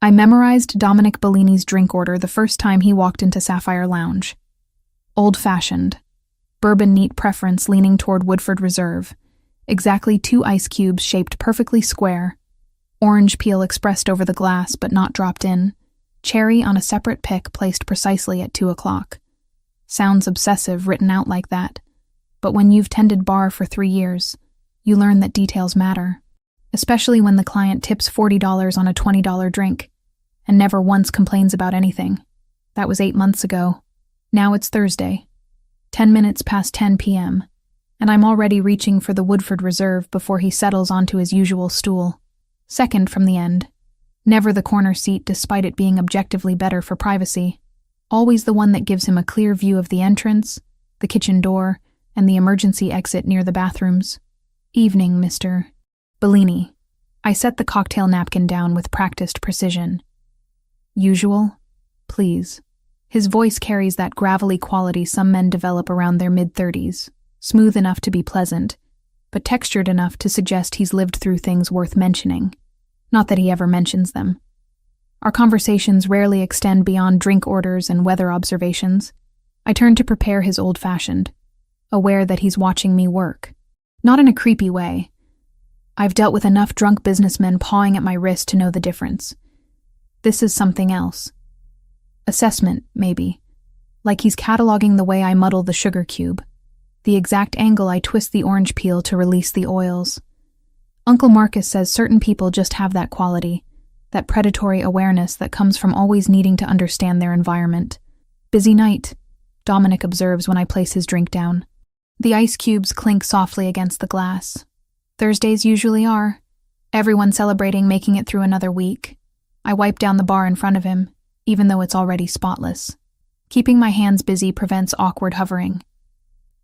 I memorized Dominic Bellini's drink order the first time he walked into Sapphire Lounge. Old-fashioned. Bourbon neat preference leaning toward Woodford Reserve. Exactly 2 ice cubes shaped perfectly square. Orange peel expressed over the glass but not dropped in. Cherry on a separate pick placed precisely at 2 o'clock. Sounds obsessive written out like that. But when you've tended bar for 3 years, you learn that details matter. Especially when the client tips $40 on a $20 drink, and never once complains about anything. That was 8 months ago. Now it's Thursday, 10 minutes past 10 p.m., and I'm already reaching for the Woodford Reserve before he settles onto his usual stool. Second from the end. Never the corner seat despite it being objectively better for privacy. Always the one that gives him a clear view of the entrance, the kitchen door, and the emergency exit near the bathrooms. Evening, Mr. Bellini. I set the cocktail napkin down with practiced precision. Usual? Please. His voice carries that gravelly quality some men develop around their mid-30s, smooth enough to be pleasant, but textured enough to suggest he's lived through things worth mentioning. Not that he ever mentions them. Our conversations rarely extend beyond drink orders and weather observations. I turn to prepare his old-fashioned, aware that he's watching me work. Not in a creepy way. I've dealt with enough drunk businessmen pawing at my wrist to know the difference. This is something else. Assessment, maybe. Like he's cataloging the way I muddle the sugar cube, the exact angle I twist the orange peel to release the oils. Uncle Marcus says certain people just have that quality, that predatory awareness that comes from always needing to understand their environment. Busy night, Dominic observes when I place his drink down. The ice cubes clink softly against the glass. Thursdays usually are. Everyone celebrating making it through another week. I wipe down the bar in front of him, even though it's already spotless. Keeping my hands busy prevents awkward hovering.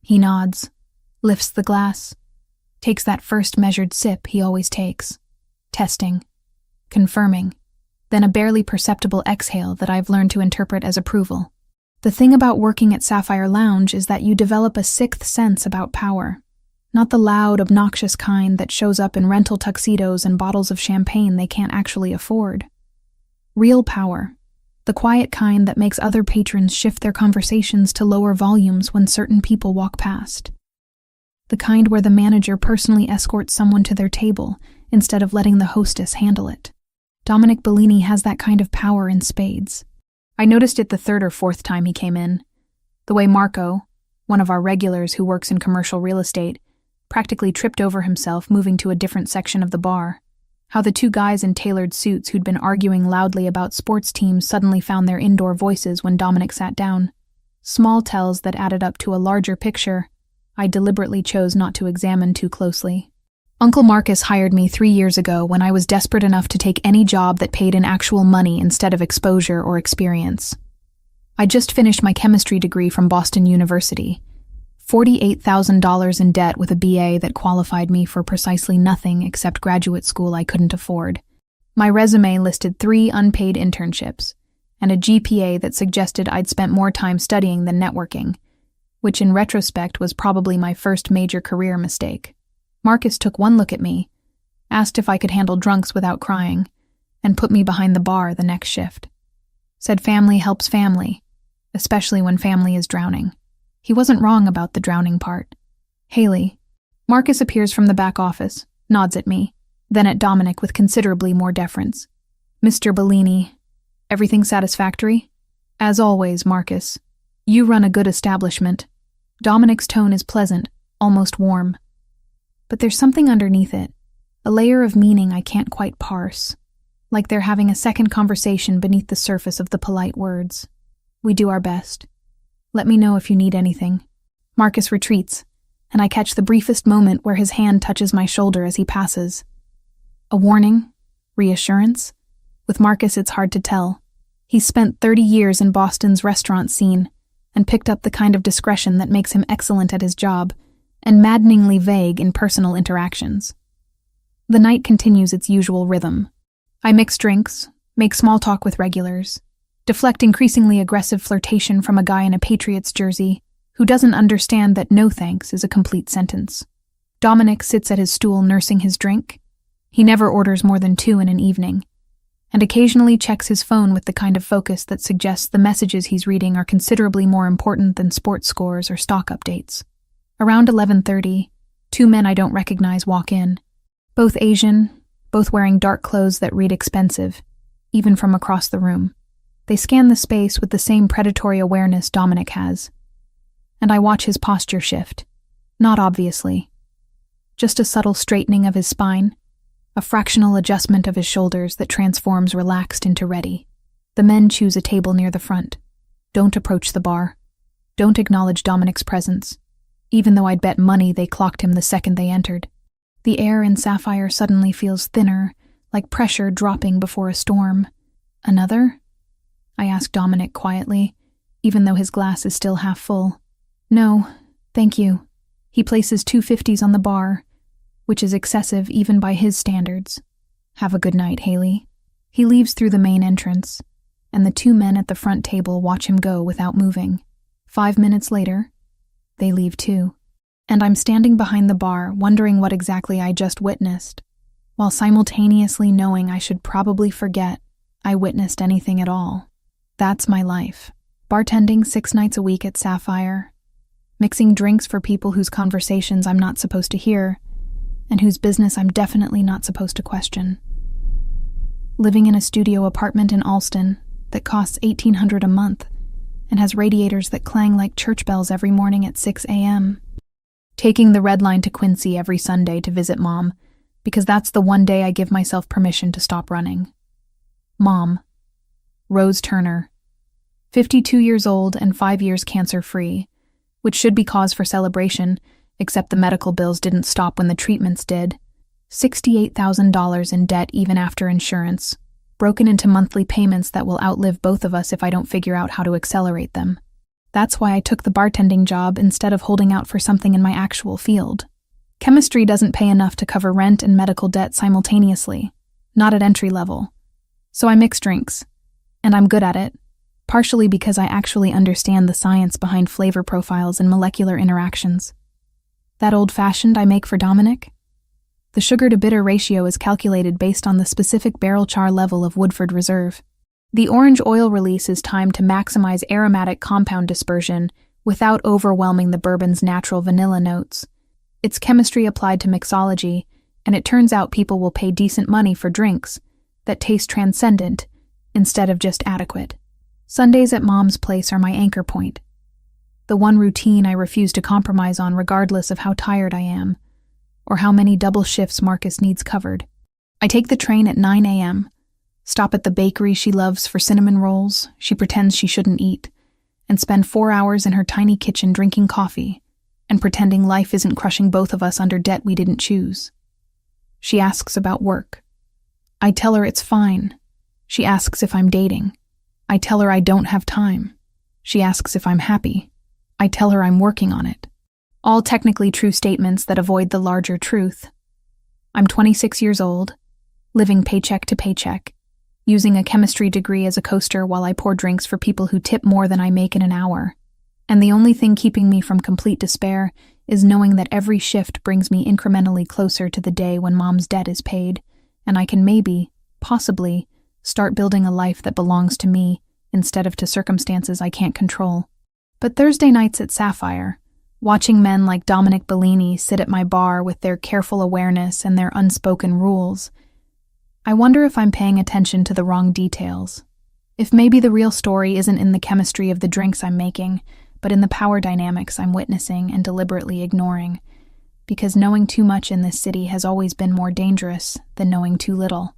He nods, lifts the glass, takes that first measured sip he always takes. Testing. Confirming. Then a barely perceptible exhale that I've learned to interpret as approval. The thing about working at Sapphire Lounge is that you develop a sixth sense about power. Not the loud, obnoxious kind that shows up in rental tuxedos and bottles of champagne they can't actually afford. Real power. The quiet kind that makes other patrons shift their conversations to lower volumes when certain people walk past. The kind where the manager personally escorts someone to their table instead of letting the hostess handle it. Dominic Bellini has that kind of power in spades. I noticed it the 3rd or 4th time he came in. The way Marco, one of our regulars who works in commercial real estate, practically tripped over himself moving to a different section of the bar. How the 2 guys in tailored suits who'd been arguing loudly about sports teams suddenly found their indoor voices when Dominic sat down. Small tells that added up to a larger picture I deliberately chose not to examine too closely. Uncle Marcus hired me 3 years ago when I was desperate enough to take any job that paid in actual money instead of exposure or experience. I just finished my chemistry degree from Boston University, $48,000 in debt with a BA that qualified me for precisely nothing except graduate school I couldn't afford. My resume listed 3 unpaid internships, and a GPA that suggested I'd spent more time studying than networking, which in retrospect was probably my first major career mistake. Marcus took one look at me, asked if I could handle drunks without crying, and put me behind the bar the next shift. Said family helps family, especially when family is drowning. He wasn't wrong about the drowning part. Haley. Marcus appears from the back office, nods at me, then at Dominic with considerably more deference. Mr. Bellini, everything satisfactory? As always, Marcus. You run a good establishment. Dominic's tone is pleasant, almost warm. But there's something underneath it, a layer of meaning I can't quite parse, like they're having a second conversation beneath the surface of the polite words. We do our best. Let me know if you need anything. Marcus retreats, and I catch the briefest moment where his hand touches my shoulder as he passes. A warning? Reassurance? With Marcus, it's hard to tell. He's spent 30 years in Boston's restaurant scene and picked up the kind of discretion that makes him excellent at his job and maddeningly vague in personal interactions. The night continues its usual rhythm. I mix drinks, make small talk with regulars, deflect increasingly aggressive flirtation from a guy in a Patriots jersey who doesn't understand that no thanks is a complete sentence. Dominic sits at his stool nursing his drink. He never orders more than 2 in an evening. and occasionally checks his phone with the kind of focus that suggests the messages he's reading are considerably more important than sports scores or stock updates. Around 11:30, two men I don't recognize walk in. Both Asian, both wearing dark clothes that read expensive, even from across the room. They scan the space with the same predatory awareness Dominic has. And I watch his posture shift. Not obviously. Just a subtle straightening of his spine, a fractional adjustment of his shoulders that transforms relaxed into ready. The men choose a table near the front. Don't approach the bar. Don't acknowledge Dominic's presence, even though I'd bet money they clocked him the second they entered. The air in Sapphire suddenly feels thinner, like pressure dropping before a storm. Another? I ask Dominic quietly, even though his glass is still half full. No, thank you. He places 250s on the bar, which is excessive even by his standards. Have a good night, Haley. He leaves through the main entrance, and the two men at the front table watch him go without moving. 5 minutes later, they leave too. And I'm standing behind the bar, wondering what exactly I just witnessed, while simultaneously knowing I should probably forget I witnessed anything at all. That's my life. Bartending 6 nights a week at Sapphire, mixing drinks for people whose conversations I'm not supposed to hear, and whose business I'm definitely not supposed to question. Living in a studio apartment in Alston that costs $1,800 a month and has radiators that clang like church bells every morning at 6 a.m. Taking the Red Line to Quincy every Sunday to visit Mom, because that's the one day I give myself permission to stop running. Mom. Rose Turner. 52 years old and 5 years cancer-free, which should be cause for celebration, except the medical bills didn't stop when the treatments did. $68,000 in debt even after insurance, broken into monthly payments that will outlive both of us if I don't figure out how to accelerate them. That's why I took the bartending job instead of holding out for something in my actual field. Chemistry doesn't pay enough to cover rent and medical debt simultaneously, not at entry level. So I mix drinks, and I'm good at it. Partially because I actually understand the science behind flavor profiles and molecular interactions. That old-fashioned I make for Dominic? The sugar-to-bitter ratio is calculated based on the specific barrel char level of Woodford Reserve. The orange oil release is timed to maximize aromatic compound dispersion without overwhelming the bourbon's natural vanilla notes. It's chemistry applied to mixology, and it turns out people will pay decent money for drinks that taste transcendent instead of just adequate. Sundays at Mom's place are my anchor point. The one routine I refuse to compromise on regardless of how tired I am, or how many double shifts Marcus needs covered. I take the train at 9 a.m., stop at the bakery she loves for cinnamon rolls she pretends she shouldn't eat, and spend 4 hours in her tiny kitchen drinking coffee and pretending life isn't crushing both of us under debt we didn't choose. She asks about work. I tell her it's fine. She asks if I'm dating. I tell her I don't have time. She asks if I'm happy. I tell her I'm working on it. All technically true statements that avoid the larger truth. I'm 26 years old, living paycheck to paycheck, using a chemistry degree as a coaster while I pour drinks for people who tip more than I make in an hour. And the only thing keeping me from complete despair is knowing that every shift brings me incrementally closer to the day when Mom's debt is paid, and I can maybe, possibly, start building a life that belongs to me instead of to circumstances I can't control. But Thursday nights at Sapphire, watching men like Dominic Bellini sit at my bar with their careful awareness and their unspoken rules, I wonder if I'm paying attention to the wrong details. If maybe the real story isn't in the chemistry of the drinks I'm making, but in the power dynamics I'm witnessing and deliberately ignoring, because knowing too much in this city has always been more dangerous than knowing too little.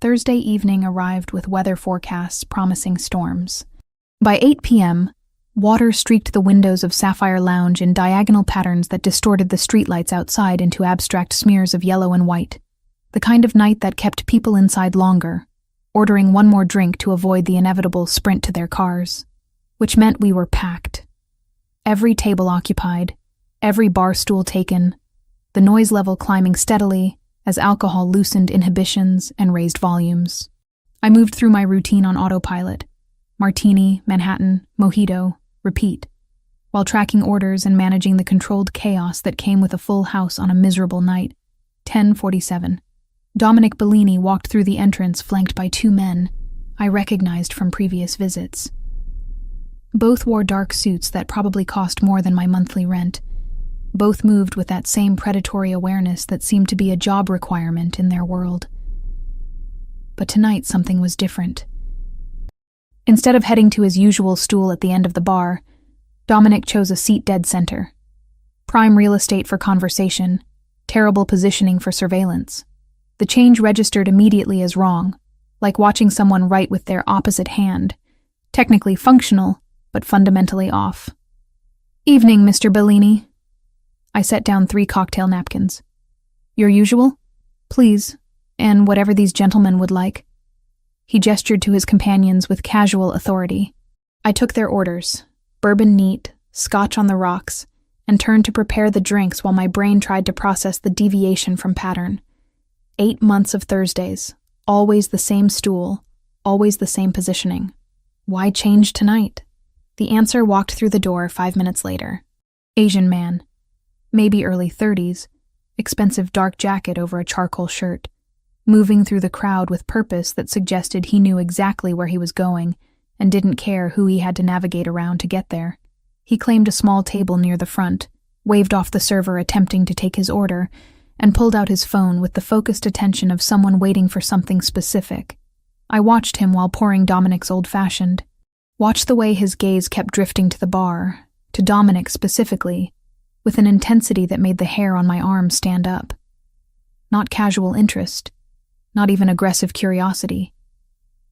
Thursday evening arrived with weather forecasts promising storms. By 8 p.m., water streaked the windows of Sapphire Lounge in diagonal patterns that distorted the streetlights outside into abstract smears of yellow and white. The kind of night that kept people inside longer, ordering one more drink to avoid the inevitable sprint to their cars, which meant we were packed. Every table occupied, every bar stool taken, the noise level climbing steadily as alcohol loosened inhibitions and raised volumes. I moved through my routine on autopilot. Martini, Manhattan, mojito, repeat, while tracking orders and managing the controlled chaos that came with a full house on a miserable night. 10:47. Dominic Bellini walked through the entrance flanked by two men I recognized from previous visits. Both wore dark suits that probably cost more than my monthly rent. Both moved with that same predatory awareness that seemed to be a job requirement in their world. But tonight something was different. Instead of heading to his usual stool at the end of the bar, Dominic chose a seat dead center. Prime real estate for conversation, terrible positioning for surveillance. The change registered immediately as wrong, like watching someone write with their opposite hand, technically functional, but fundamentally off. "Evening, Mr. Bellini." I set down 3 cocktail napkins. "Your usual?" "Please, and whatever these gentlemen would like." He gestured to his companions with casual authority. I took their orders, bourbon neat, scotch on the rocks, and turned to prepare the drinks while my brain tried to process the deviation from pattern. 8 months of Thursdays, always the same stool, always the same positioning. Why change tonight? The answer walked through the door 5 minutes later. Asian man, maybe early 30s, expensive dark jacket over a charcoal shirt, moving through the crowd with purpose that suggested he knew exactly where he was going and didn't care who he had to navigate around to get there. He claimed a small table near the front, waved off the server attempting to take his order, and pulled out his phone with the focused attention of someone waiting for something specific. I watched him while pouring Dominic's old-fashioned. Watched the way his gaze kept drifting to the bar, to Dominic specifically, with an intensity that made the hair on my arm stand up. Not casual interest, not even aggressive curiosity.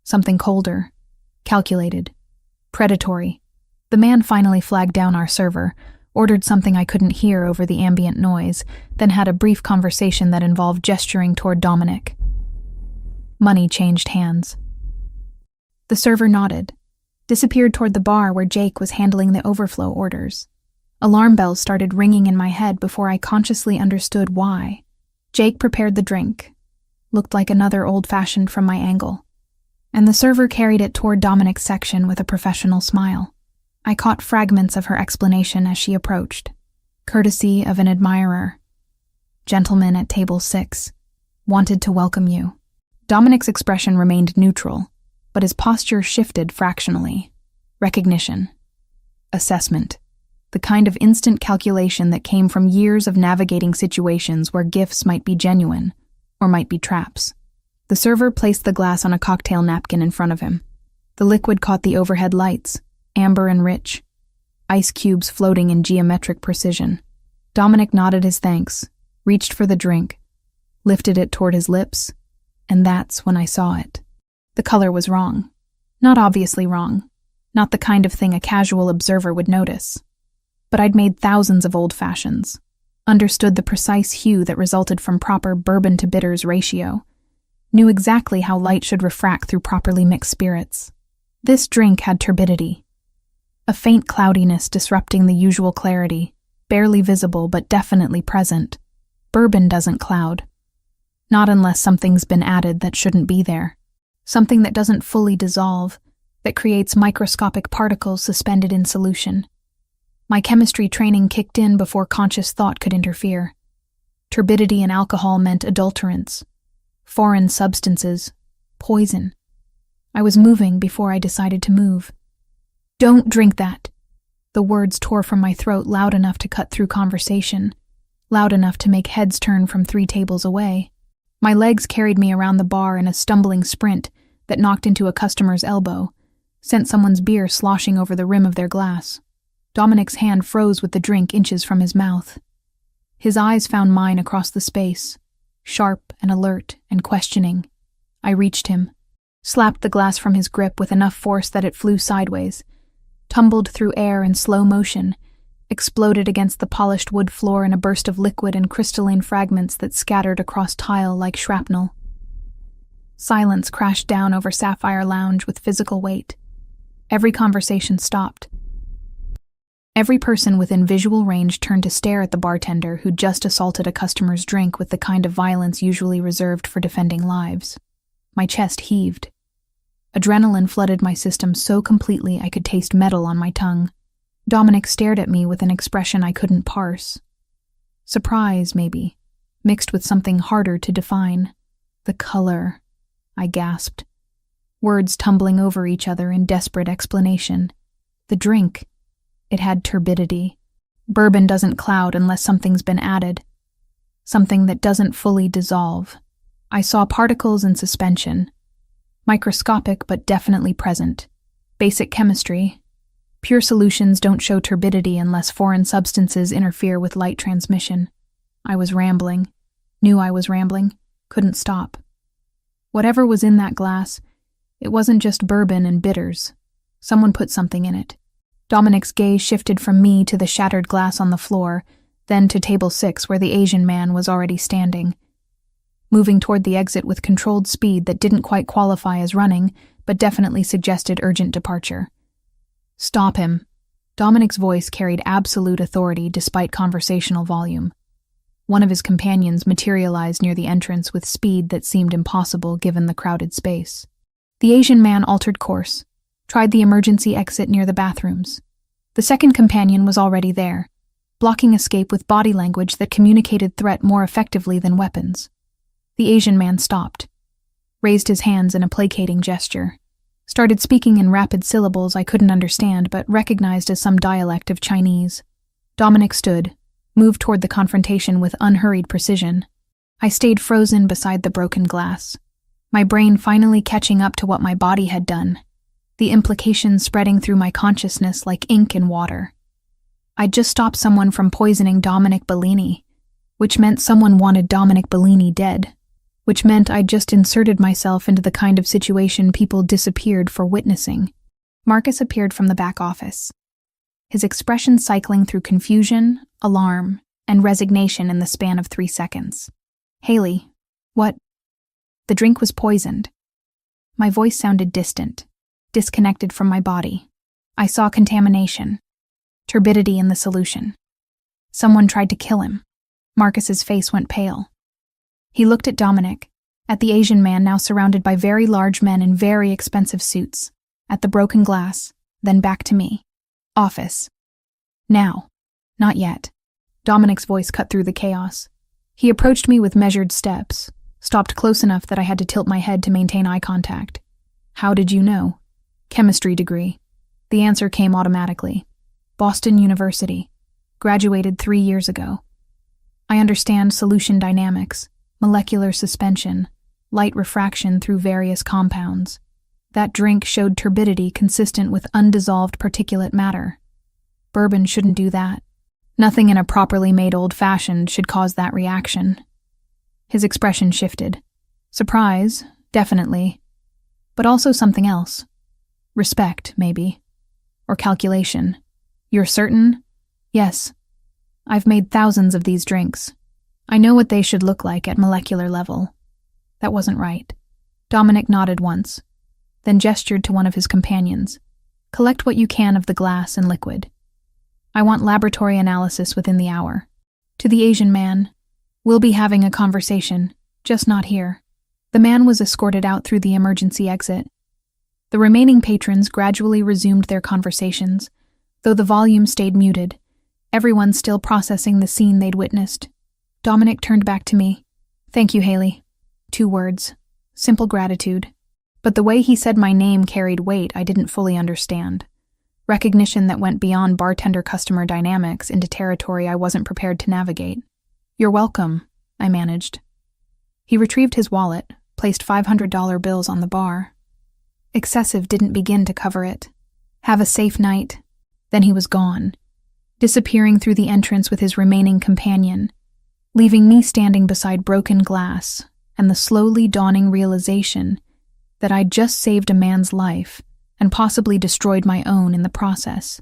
Something colder, calculated, predatory. The man finally flagged down our server, ordered something I couldn't hear over the ambient noise, then had a brief conversation that involved gesturing toward Dominic. Money changed hands. The server nodded, disappeared toward the bar where Jake was handling the overflow orders. Alarm bells started ringing in my head before I consciously understood why. Jake prepared the drink. Looked like another old-fashioned from my angle. And the server carried it toward Dominic's section with a professional smile. I caught fragments of her explanation as she approached. Courtesy of an admirer. Gentleman at table 6. Wanted to welcome you. Dominic's expression remained neutral, but his posture shifted fractionally. Recognition. Assessment. The kind of instant calculation that came from years of navigating situations where gifts might be genuine, or might be traps. The server placed the glass on a cocktail napkin in front of him. The liquid caught the overhead lights, amber and rich, ice cubes floating in geometric precision. Dominic nodded his thanks, reached for the drink, lifted it toward his lips, and that's when I saw it. The color was wrong. Not obviously wrong. Not the kind of thing a casual observer would notice. But I'd made thousands of old fashions, understood the precise hue that resulted from proper bourbon to bitters ratio, knew exactly how light should refract through properly mixed spirits. This drink had turbidity. A faint cloudiness disrupting the usual clarity, barely visible but definitely present. Bourbon doesn't cloud. Not unless something's been added that shouldn't be there. Something that doesn't fully dissolve, that creates microscopic particles suspended in solution. My chemistry training kicked in before conscious thought could interfere. Turbidity in alcohol meant adulterants, foreign substances, poison. I was moving before I decided to move. "Don't drink that." The words tore from my throat loud enough to cut through conversation, loud enough to make heads turn from 3 tables away. My legs carried me around the bar in a stumbling sprint that knocked into a customer's elbow, sent someone's beer sloshing over the rim of their glass. Dominic's hand froze with the drink inches from his mouth. His eyes found mine across the space, sharp and alert and questioning. I reached him, slapped the glass from his grip with enough force that it flew sideways, tumbled through air in slow motion, exploded against the polished wood floor in a burst of liquid and crystalline fragments that scattered across tile like shrapnel. Silence crashed down over Sapphire Lounge with physical weight. Every conversation stopped. Every person within visual range turned to stare at the bartender who'd just assaulted a customer's drink with the kind of violence usually reserved for defending lives. My chest heaved. Adrenaline flooded my system so completely I could taste metal on my tongue. Dominic stared at me with an expression I couldn't parse. Surprise, maybe, mixed with something harder to define. The color, I gasped, words tumbling over each other in desperate explanation. The drink. It had turbidity. Bourbon doesn't cloud unless something's been added. Something that doesn't fully dissolve. I saw particles in suspension. Microscopic but definitely present. Basic chemistry. Pure solutions don't show turbidity unless foreign substances interfere with light transmission. I was rambling. Knew I was rambling. Couldn't stop. Whatever was in that glass, it wasn't just bourbon and bitters. Someone put something in it. Dominic's gaze shifted from me to the shattered glass on the floor, then to table 6 where the Asian man was already standing. Moving toward the exit with controlled speed that didn't quite qualify as running, but definitely suggested urgent departure. Stop him. Dominic's voice carried absolute authority despite conversational volume. One of his companions materialized near the entrance with speed that seemed impossible given the crowded space. The Asian man altered course, tried the emergency exit near the bathrooms. The second companion was already there, blocking escape with body language that communicated threat more effectively than weapons. The Asian man stopped, raised his hands in a placating gesture, started speaking in rapid syllables I couldn't understand but recognized as some dialect of Chinese. Dominic stood, moved toward the confrontation with unhurried precision. I stayed frozen beside the broken glass, my brain finally catching up to what my body had done, the implications spreading through my consciousness like ink in water. I'd just stopped someone from poisoning Dominic Bellini, which meant someone wanted Dominic Bellini dead, which meant I'd just inserted myself into the kind of situation people disappeared for witnessing. Marcus appeared from the back office, his expression cycling through confusion, alarm, and resignation in the span of 3 seconds. Haley, what? The drink was poisoned. My voice sounded distant, disconnected from my body. I saw contamination, turbidity in the solution. Someone tried to kill him. Marcus's face went pale. He looked at Dominic, at the Asian man now surrounded by very large men in very expensive suits, at the broken glass, then back to me. Office. Now. Not yet. Dominic's voice cut through the chaos. He approached me with measured steps, stopped close enough that I had to tilt my head to maintain eye contact. How did you know? Chemistry degree. The answer came automatically. Boston University. Graduated 3 years ago. I understand solution dynamics, molecular suspension, light refraction through various compounds. That drink showed turbidity consistent with undissolved particulate matter. Bourbon shouldn't do that. Nothing in a properly made old-fashioned should cause that reaction. His expression shifted. Surprise, definitely. But also something else. Respect, maybe. Or calculation. You're certain? Yes. I've made thousands of these drinks. I know what they should look like at molecular level. That wasn't right. Dominic nodded once, then gestured to one of his companions. Collect what you can of the glass and liquid. I want laboratory analysis within the hour. To the Asian man, we'll be having a conversation, just not here. The man was escorted out through the emergency exit. The remaining patrons gradually resumed their conversations, though the volume stayed muted, everyone still processing the scene they'd witnessed. Dominic turned back to me. Thank you, Haley. 2 words. Simple gratitude. But the way he said my name carried weight I didn't fully understand. Recognition that went beyond bartender-customer dynamics into territory I wasn't prepared to navigate. You're welcome, I managed. He retrieved his wallet, placed $500 bills on the bar. Excessive didn't begin to cover it. Have a safe night. Then he was gone, disappearing through the entrance with his remaining companion, leaving me standing beside broken glass and the slowly dawning realization that I'd just saved a man's life and possibly destroyed my own in the process.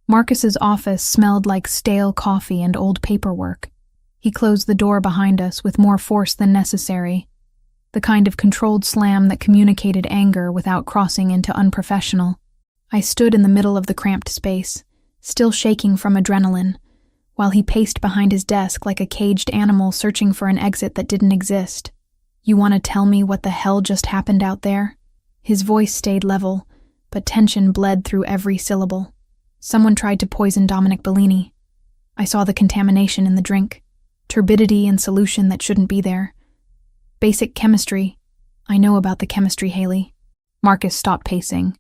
Marcus's office smelled like stale coffee and old paperwork. He closed the door behind us with more force than necessary, the kind of controlled slam that communicated anger without crossing into unprofessional. I stood in the middle of the cramped space, still shaking from adrenaline, while he paced behind his desk like a caged animal searching for an exit that didn't exist. You want to tell me what the hell just happened out there? His voice stayed level, but tension bled through every syllable. Someone tried to poison Dominic Bellini. I saw the contamination in the drink, turbidity in solution that shouldn't be there. Basic chemistry. I know about the chemistry, Haley. Marcus stopped pacing,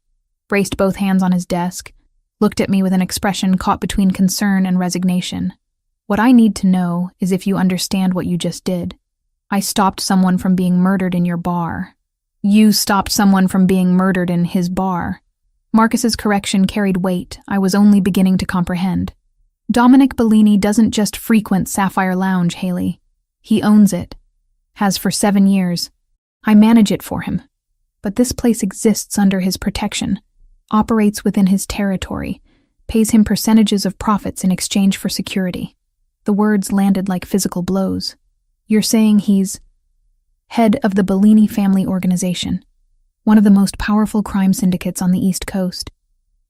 braced both hands on his desk, looked at me with an expression caught between concern and resignation. What I need to know is if you understand what you just did. I stopped someone from being murdered in your bar. You stopped someone from being murdered in his bar. Marcus's correction carried weight I was only beginning to comprehend. Dominic Bellini doesn't just frequent Sapphire Lounge, Haley. He owns it. Has for 7 years. I manage it for him. But this place exists under his protection, operates within his territory, pays him percentages of profits in exchange for security. The words landed like physical blows. You're saying he's head of the Bellini family organization, one of the most powerful crime syndicates on the East Coast.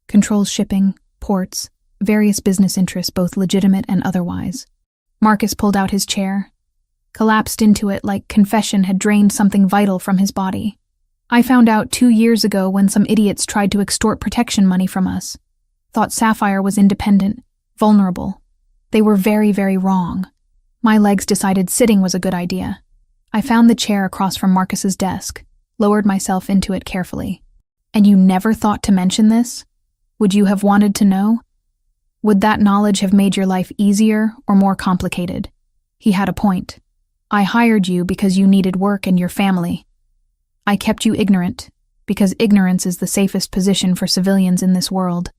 Controls shipping, ports, various business interests, both legitimate and otherwise. Marcus pulled out his chair, collapsed into it like confession had drained something vital from his body. I found out 2 years ago when some idiots tried to extort protection money from us. Thought Sapphire was independent, vulnerable. They were very, very wrong. My legs decided sitting was a good idea. I found the chair across from Marcus's desk, lowered myself into it carefully. And you never thought to mention this? Would you have wanted to know? Would that knowledge have made your life easier or more complicated? He had a point. I hired you because you needed work and your family. I kept you ignorant, because ignorance is the safest position for civilians in this world.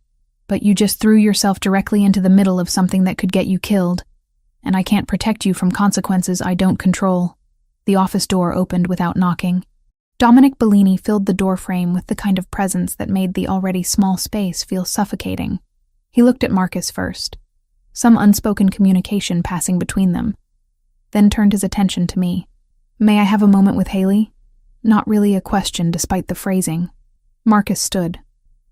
But you just threw yourself directly into the middle of something that could get you killed, and I can't protect you from consequences I don't control. The office door opened without knocking. Dominic Bellini filled the doorframe with the kind of presence that made the already small space feel suffocating. He looked at Marcus first, some unspoken communication passing between them, then turned his attention to me. May I have a moment with Haley? Not really a question despite the phrasing. Marcus stood.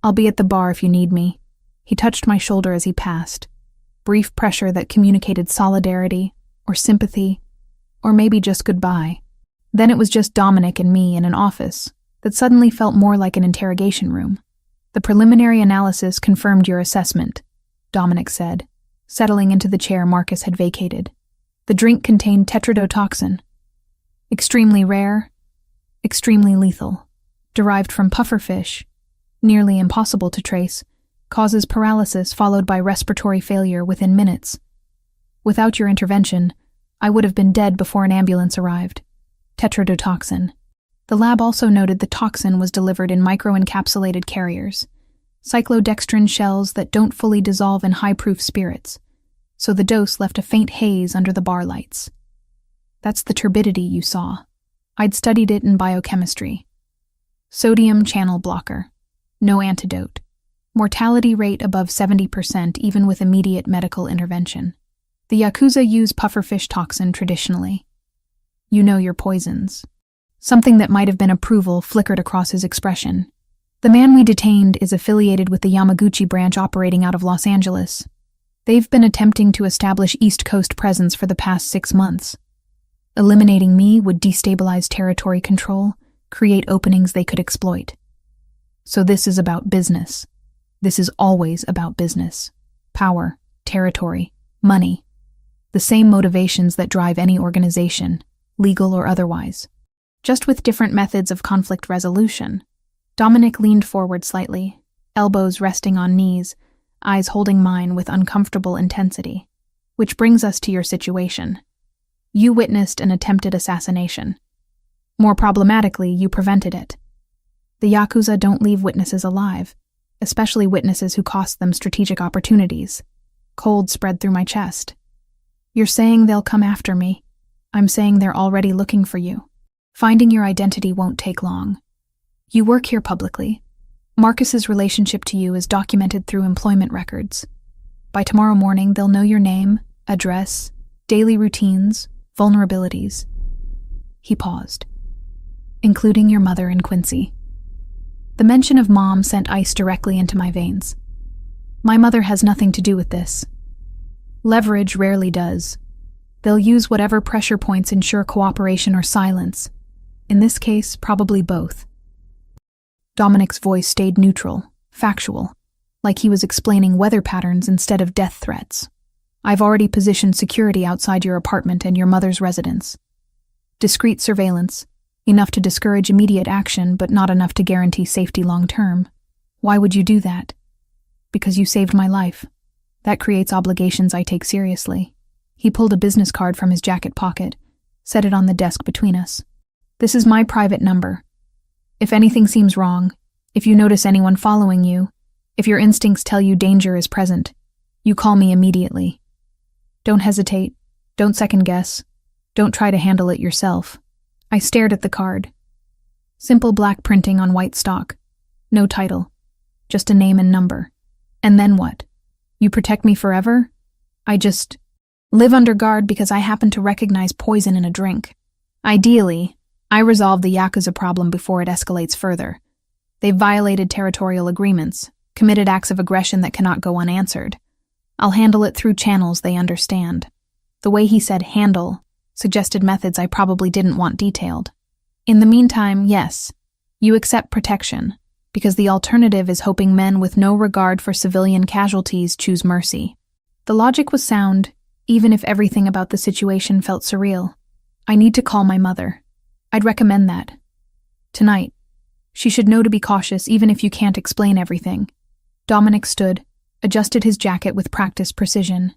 I'll be at the bar if you need me. He touched my shoulder as he passed. Brief pressure that communicated solidarity, or sympathy, or maybe just goodbye. Then it was just Dominic and me in an office that suddenly felt more like an interrogation room. The preliminary analysis confirmed your assessment, Dominic said, settling into the chair Marcus had vacated. The drink contained tetrodotoxin. Extremely rare, extremely lethal. Derived from pufferfish, nearly impossible to trace, causes paralysis followed by respiratory failure within minutes. Without your intervention, I would have been dead before an ambulance arrived. Tetrodotoxin. The lab also noted the toxin was delivered in microencapsulated carriers, cyclodextrin shells that don't fully dissolve in high-proof spirits, so the dose left a faint haze under the bar lights. That's the turbidity you saw. I'd studied it in biochemistry. Sodium channel blocker. No antidote. Mortality rate above 70% even with immediate medical intervention. The Yakuza use pufferfish toxin traditionally. You know your poisons. Something that might have been approval flickered across his expression. The man we detained is affiliated with the Yamaguchi branch operating out of Los Angeles. They've been attempting to establish East Coast presence for the past 6 months. Eliminating me would destabilize territory control, create openings they could exploit. So this is about business. This is always about business. Power, territory, money. The same motivations that drive any organization, legal or otherwise. Just with different methods of conflict resolution. Dominic leaned forward slightly, elbows resting on knees, eyes holding mine with uncomfortable intensity. Which brings us to your situation. You witnessed an attempted assassination. More problematically, you prevented it. The Yakuza don't leave witnesses alive, especially witnesses who cost them strategic opportunities. Cold spread through my chest. You're saying they'll come after me. I'm saying they're already looking for you. Finding your identity won't take long. You work here publicly. Marcus's relationship to you is documented through employment records. By tomorrow morning, they'll know your name, address, daily routines, vulnerabilities. He paused. Including your mother and Quincy. The mention of Mom sent ice directly into my veins. My mother has nothing to do with this. Leverage rarely does. They'll use whatever pressure points ensure cooperation or silence. In this case, probably both. Dominic's voice stayed neutral, factual, like he was explaining weather patterns instead of death threats. I've already positioned security outside your apartment and your mother's residence. Discreet surveillance, enough to discourage immediate action but not enough to guarantee safety long-term. Why would you do that? Because you saved my life. That creates obligations I take seriously. He pulled a business card from his jacket pocket, set it on the desk between us. This is my private number. If anything seems wrong, if you notice anyone following you, if your instincts tell you danger is present, you call me immediately. Don't hesitate. Don't second guess. Don't try to handle it yourself. I stared at the card. Simple black printing on white stock. No title. Just a name and number. And then what? You protect me forever? I just live under guard because I happen to recognize poison in a drink. Ideally, I resolve the Yakuza problem before it escalates further. They've violated territorial agreements, committed acts of aggression that cannot go unanswered. I'll handle it through channels they understand. The way he said handle suggested methods I probably didn't want detailed. In the meantime, yes, you accept protection, because the alternative is hoping men with no regard for civilian casualties choose mercy. The logic was sound, even if everything about the situation felt surreal. I need to call my mother. I'd recommend that. Tonight. She should know to be cautious even if you can't explain everything. Dominic stood, adjusted his jacket with practiced precision.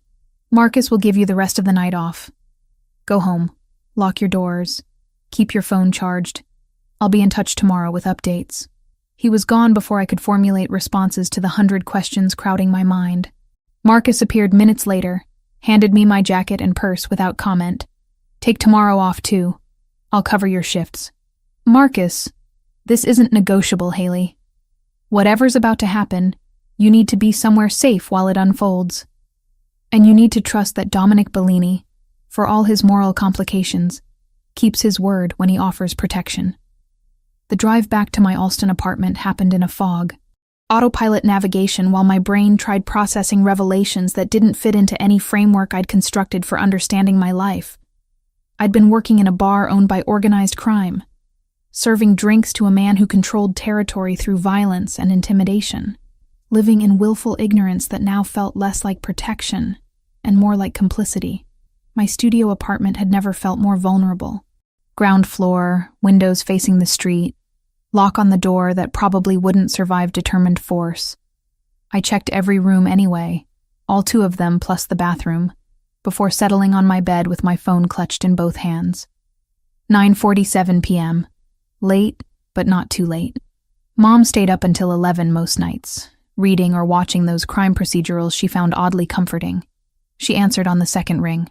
Marcus will give you the rest of the night off. Go home. Lock your doors. Keep your phone charged. I'll be in touch tomorrow with updates. He was gone before I could formulate responses to the 100 questions crowding my mind. Marcus appeared minutes later, handed me my jacket and purse without comment. Take tomorrow off, too. I'll cover your shifts. Marcus, this isn't negotiable, Haley. Whatever's about to happen, you need to be somewhere safe while it unfolds. And you need to trust that Dominic Bellini, for all his moral complications, keeps his word when he offers protection. The drive back to my Alston apartment happened in a fog. Autopilot navigation while my brain tried processing revelations that didn't fit into any framework I'd constructed for understanding my life. I'd been working in a bar owned by organized crime, serving drinks to a man who controlled territory through violence and intimidation, living in willful ignorance that now felt less like protection and more like complicity. My studio apartment had never felt more vulnerable. Ground floor, windows facing the street, lock on the door that probably wouldn't survive determined force. I checked every room anyway, all 2 of them plus the bathroom, before settling on my bed with my phone clutched in both hands. 9:47 p.m. Late, but not too late. Mom stayed up until 11 most nights, reading or watching those crime procedurals she found oddly comforting. She answered on the second ring.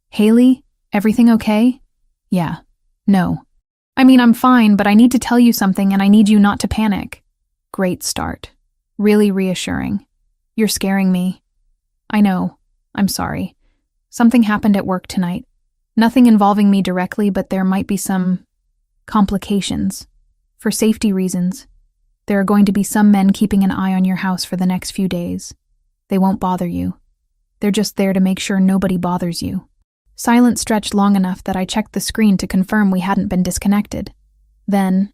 Haley, everything okay? Yeah. No. I mean, I'm fine, but I need to tell you something and I need you not to panic. Great start. Really reassuring. You're scaring me. I know. I'm sorry. Something happened at work tonight. Nothing involving me directly, but there might be some complications. For safety reasons, there are going to be some men keeping an eye on your house for the next few days. They won't bother you. They're just there to make sure nobody bothers you. Silence stretched long enough that I checked the screen to confirm we hadn't been disconnected. Then,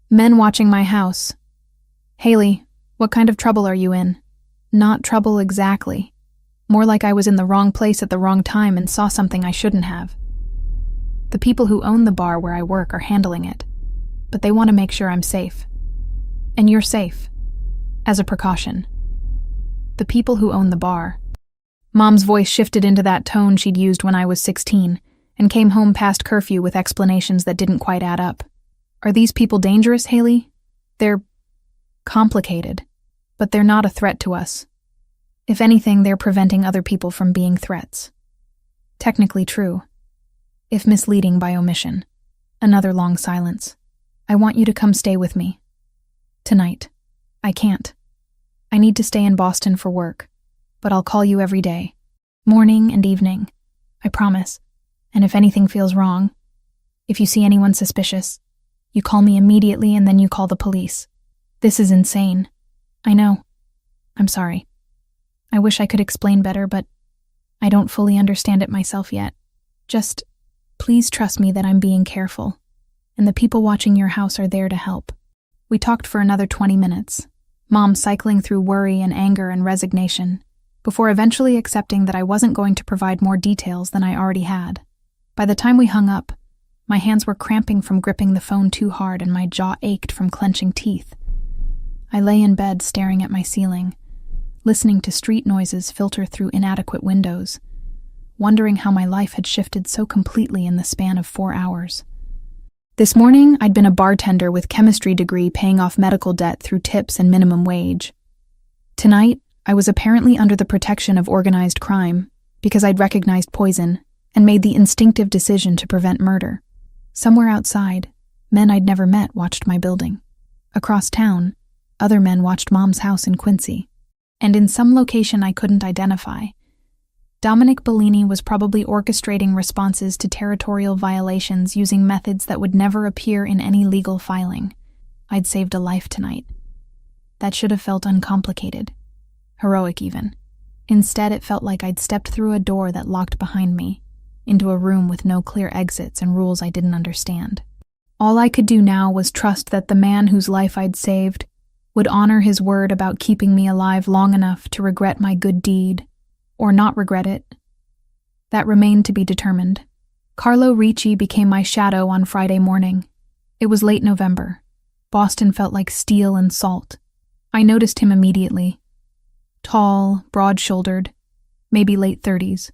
men watching my house. Haley, what kind of trouble are you in? Not trouble exactly. More like I was in the wrong place at the wrong time and saw something I shouldn't have. The people who own the bar where I work are handling it, but they want to make sure I'm safe. And you're safe. As a precaution. The people who own the bar. Mom's voice shifted into that tone she'd used when I was 16, and came home past curfew with explanations that didn't quite add up. Are these people dangerous, Haley? They're complicated, but they're not a threat to us. If anything, they're preventing other people from being threats. Technically true, if misleading by omission. Another long silence. I want you to come stay with me. Tonight. I can't. I need to stay in Boston for work, but I'll call you every day. Morning and evening. I promise. And if anything feels wrong, if you see anyone suspicious, you call me immediately and then you call the police. This is insane. I know. I'm sorry. I wish I could explain better, but I don't fully understand it myself yet. Just, please trust me that I'm being careful, and the people watching your house are there to help. We talked for another 20 minutes, Mom cycling through worry and anger and resignation, before eventually accepting that I wasn't going to provide more details than I already had. By the time we hung up, My hands were cramping from gripping the phone too hard and my jaw ached from clenching teeth. I lay in bed staring at my ceiling, listening to street noises filter through inadequate windows, wondering how my life had shifted so completely in the span of 4 hours. This morning, I'd been a bartender with chemistry degree paying off medical debt through tips and minimum wage. Tonight, I was apparently under the protection of organized crime because I'd recognized poison and made the instinctive decision to prevent murder. Somewhere outside, men I'd never met watched my building. Across town, other men watched Mom's house in Quincy. And in some location I couldn't identify, Dominic Bellini was probably orchestrating responses to territorial violations using methods that would never appear in any legal filing. I'd saved a life tonight. That should have felt uncomplicated. Heroic even. Instead, it felt like I'd stepped through a door that locked behind me, into a room with no clear exits and rules I didn't understand. All I could do now was trust that the man whose life I'd saved would honor his word about keeping me alive long enough to regret my good deed, or not regret it. That remained to be determined. Carlo Ricci became my shadow on Friday morning. It was late November. Boston felt like steel and salt. I noticed him immediately. Tall, broad-shouldered, maybe late 30s,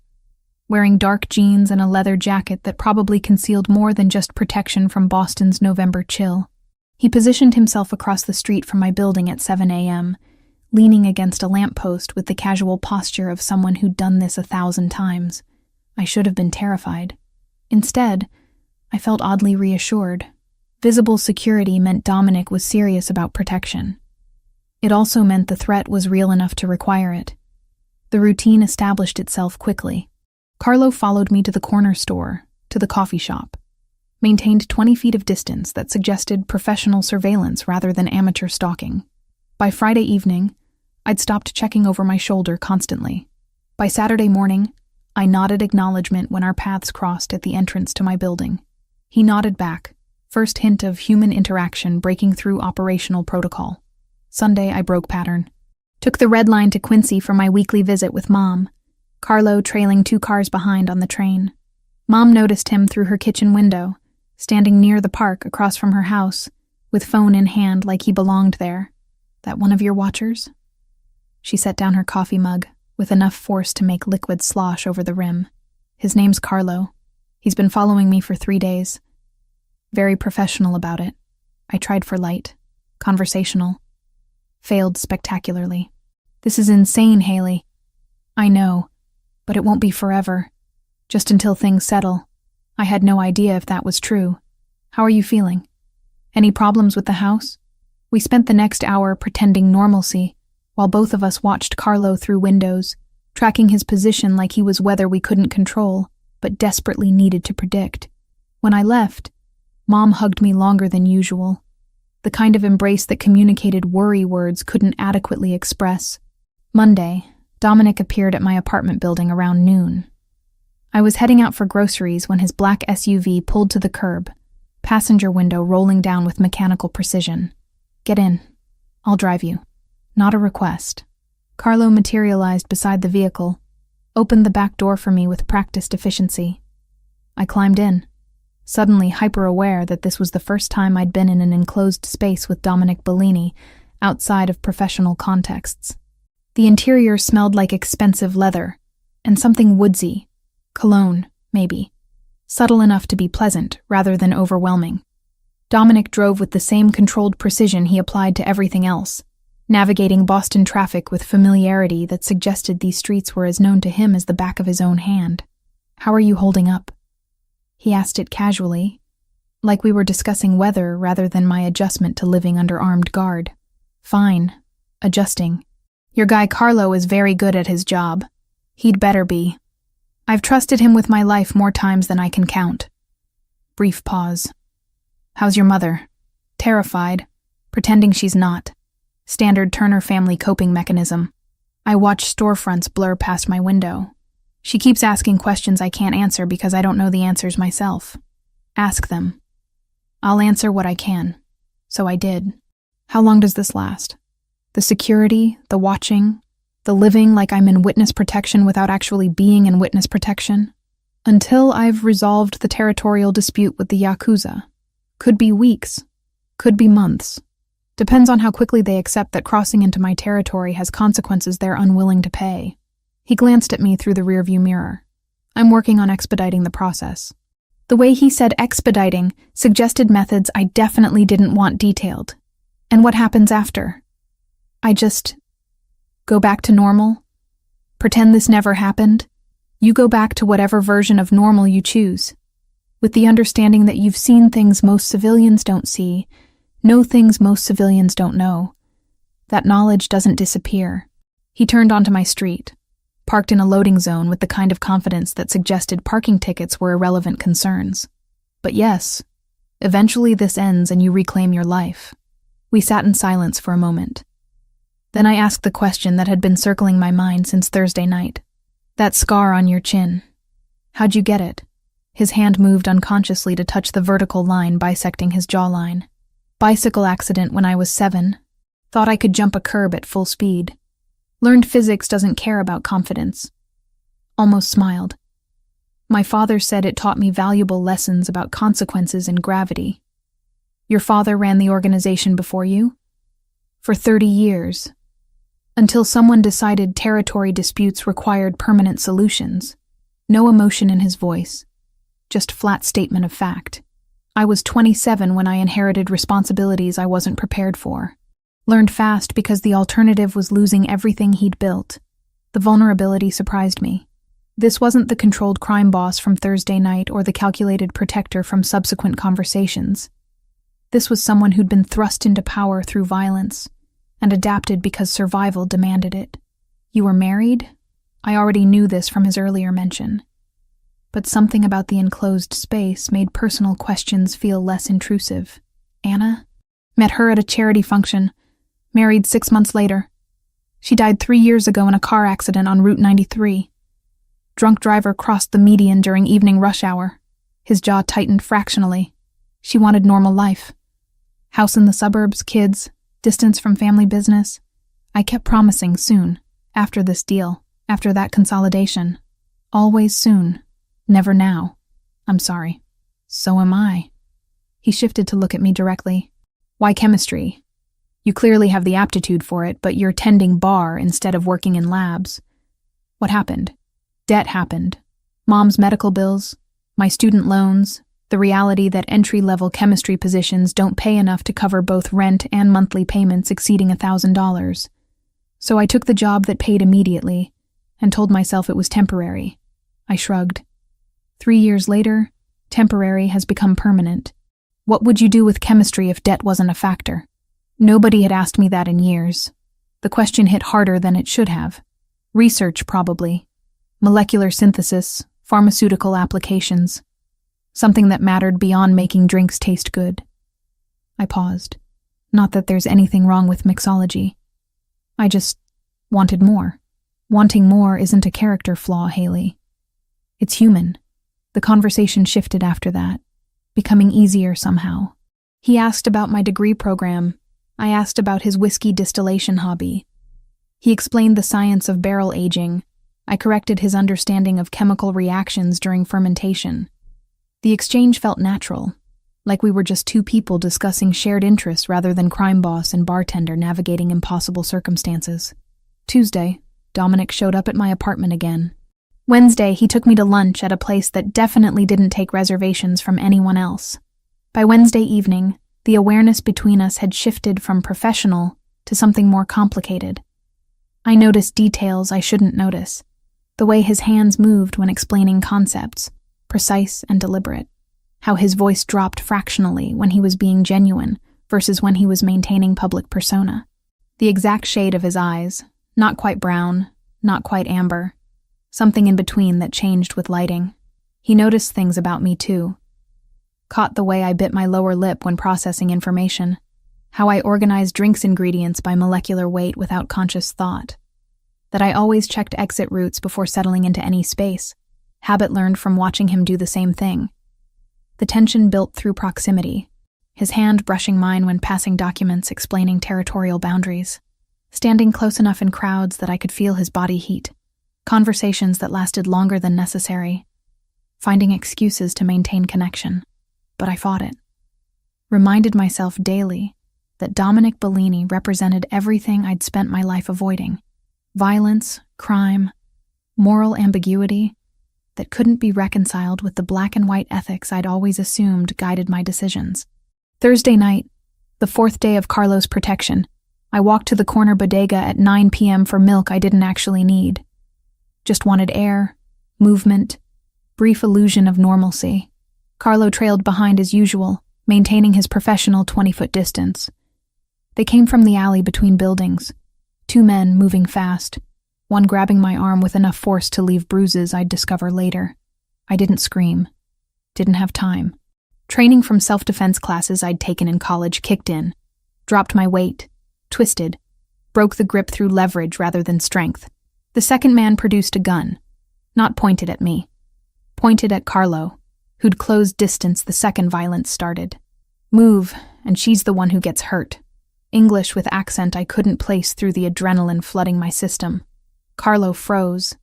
wearing dark jeans and a leather jacket that probably concealed more than just protection from Boston's November chill. He positioned himself across the street from my building at 7 a.m., leaning against a lamppost with the casual posture of someone who'd done this 1,000 times. I should have been terrified. Instead, I felt oddly reassured. Visible security meant Dominic was serious about protection. It also meant the threat was real enough to require it. The routine established itself quickly. Carlo followed me to the corner store, to the coffee shop, maintained 20 feet of distance that suggested professional surveillance rather than amateur stalking. By Friday evening, I'd stopped checking over my shoulder constantly. By Saturday morning, I nodded acknowledgement when our paths crossed at the entrance to my building. He nodded back, first hint of human interaction breaking through operational protocol. Sunday, I broke pattern. Took the red line to Quincy for my weekly visit with Mom, Carlo trailing 2 cars behind on the train. Mom noticed him through her kitchen window, standing near the park across from her house, with phone in hand like he belonged there. That one of your watchers? She set down her coffee mug, with enough force to make liquid slosh over the rim. His name's Carlo. He's been following me for 3 days. Very professional about it. I tried for light, conversational. Failed spectacularly. This is insane, Haley. I know, but it won't be forever. Just until things settle. I had no idea if that was true. How are you feeling? Any problems with the house? We spent the next hour pretending normalcy, while both of us watched Carlo through windows, tracking his position like he was weather we couldn't control, but desperately needed to predict. When I left, Mom hugged me longer than usual, the kind of embrace that communicated worry words couldn't adequately express. Monday, Dominic appeared at my apartment building around noon. I was heading out for groceries when his black SUV pulled to the curb, passenger window rolling down with mechanical precision. Get in. I'll drive you. Not a request. Carlo materialized beside the vehicle, opened the back door for me with practiced efficiency. I climbed in, suddenly hyper-aware that this was the first time I'd been in an enclosed space with Dominic Bellini, outside of professional contexts. The interior smelled like expensive leather, and something woodsy. Cologne, maybe. Subtle enough to be pleasant, rather than overwhelming. Dominic drove with the same controlled precision he applied to everything else, navigating Boston traffic with familiarity that suggested these streets were as known to him as the back of his own hand. How are you holding up? He asked it casually, like we were discussing weather rather than my adjustment to living under armed guard. Fine. Adjusting. Your guy Carlo is very good at his job. He'd better be. I've trusted him with my life more times than I can count. Brief pause. How's your mother? Terrified, pretending she's not. Standard Turner family coping mechanism. I watch storefronts blur past my window. She keeps asking questions I can't answer because I don't know the answers myself. Ask them. I'll answer what I can. So I did. How long does this last? The security, the watching, the living like I'm in witness protection without actually being in witness protection? Until I've resolved the territorial dispute with the Yakuza. Could be weeks, could be months. Depends on how quickly they accept that crossing into my territory has consequences they're unwilling to pay. He glanced at me through the rearview mirror. I'm working on expediting the process. The way he said expediting suggested methods I definitely didn't want detailed. And what happens after? I just go back to normal? Pretend this never happened? You go back to whatever version of normal you choose, with the understanding that you've seen things most civilians don't see, know things most civilians don't know. That knowledge doesn't disappear. He turned onto my street, parked in a loading zone with the kind of confidence that suggested parking tickets were irrelevant concerns. But yes, eventually this ends and you reclaim your life. We sat in silence for a moment. Then I asked the question that had been circling my mind since Thursday night. That scar on your chin. How'd you get it? His hand moved unconsciously to touch the vertical line bisecting his jawline. Bicycle accident when I was 7. Thought I could jump a curb at full speed. Learned physics doesn't care about confidence. Almost smiled. My father said it taught me valuable lessons about consequences and gravity. Your father ran the organization before you? For 30 years. Until someone decided territory disputes required permanent solutions. No emotion in his voice. Just flat statement of fact. I was 27 when I inherited responsibilities I wasn't prepared for. Learned fast because the alternative was losing everything he'd built. The vulnerability surprised me. This wasn't the controlled crime boss from Thursday night or the calculated protector from subsequent conversations. This was someone who'd been thrust into power through violence and adapted because survival demanded it. You were married? I already knew this from his earlier mention. But something about the enclosed space made personal questions feel less intrusive. Anna? Met her at a charity function. Married 6 months later. She died 3 years ago in a car accident on Route 93. Drunk driver crossed the median during evening rush hour. His jaw tightened fractionally. She wanted normal life. House in the suburbs, kids, distance from family business. I kept promising soon, after this deal, after that consolidation. Always soon. Never now. I'm sorry. So am I. He shifted to look at me directly. Why chemistry? You clearly have the aptitude for it, but you're tending bar instead of working in labs. What happened? Debt happened. Mom's medical bills, my student loans, the reality that entry-level chemistry positions don't pay enough to cover both rent and monthly payments exceeding $1,000. So I took the job that paid immediately and told myself it was temporary. I shrugged. 3 years later, temporary has become permanent. What would you do with chemistry if debt wasn't a factor? Nobody had asked me that in years. The question hit harder than it should have. Research, probably. Molecular synthesis, pharmaceutical applications. Something that mattered beyond making drinks taste good. I paused. Not that there's anything wrong with mixology. I just wanted more. Wanting more isn't a character flaw, Haley. It's human. The conversation shifted after that, becoming easier somehow. He asked about my degree program. I asked about his whiskey distillation hobby. He explained the science of barrel aging. I corrected his understanding of chemical reactions during fermentation. The exchange felt natural, like we were just two people discussing shared interests rather than crime boss and bartender navigating impossible circumstances. Tuesday, Dominic showed up at my apartment again. Wednesday, he took me to lunch at a place that definitely didn't take reservations from anyone else. By Wednesday evening, the awareness between us had shifted from professional to something more complicated. I noticed details I shouldn't notice. The way his hands moved when explaining concepts, precise and deliberate. How his voice dropped fractionally when he was being genuine versus when he was maintaining public persona. The exact shade of his eyes, not quite brown, not quite amber. Something in between that changed with lighting. He noticed things about me too. Caught the way I bit my lower lip when processing information. How I organized drinks ingredients by molecular weight without conscious thought. That I always checked exit routes before settling into any space. Habit learned from watching him do the same thing. The tension built through proximity. His hand brushing mine when passing documents explaining territorial boundaries. Standing close enough in crowds that I could feel his body heat. Conversations that lasted longer than necessary. finding excuses to maintain connection. But I fought it. Reminded myself daily that Dominic Bellini represented everything I'd spent my life avoiding. Violence, crime, moral ambiguity that couldn't be reconciled with the black and white ethics I'd always assumed guided my decisions. Thursday night, the 4th day of Carlo's protection, I walked to the corner bodega at 9 p.m. for milk I didn't actually need. Just wanted air, movement, brief illusion of normalcy. Carlo trailed behind as usual, maintaining his professional 20-foot distance. They came from the alley between buildings, 2 men moving fast, one grabbing my arm with enough force to leave bruises I'd discover later. I didn't scream. Didn't have time. Training from self-defense classes I'd taken in college kicked in, dropped my weight, twisted, broke the grip through leverage rather than strength. The second man produced a gun, not pointed at me, pointed at Carlo, who'd closed distance the second violence started. Move, and she's the one who gets hurt. English with accent I couldn't place through the adrenaline flooding my system. Carlo froze,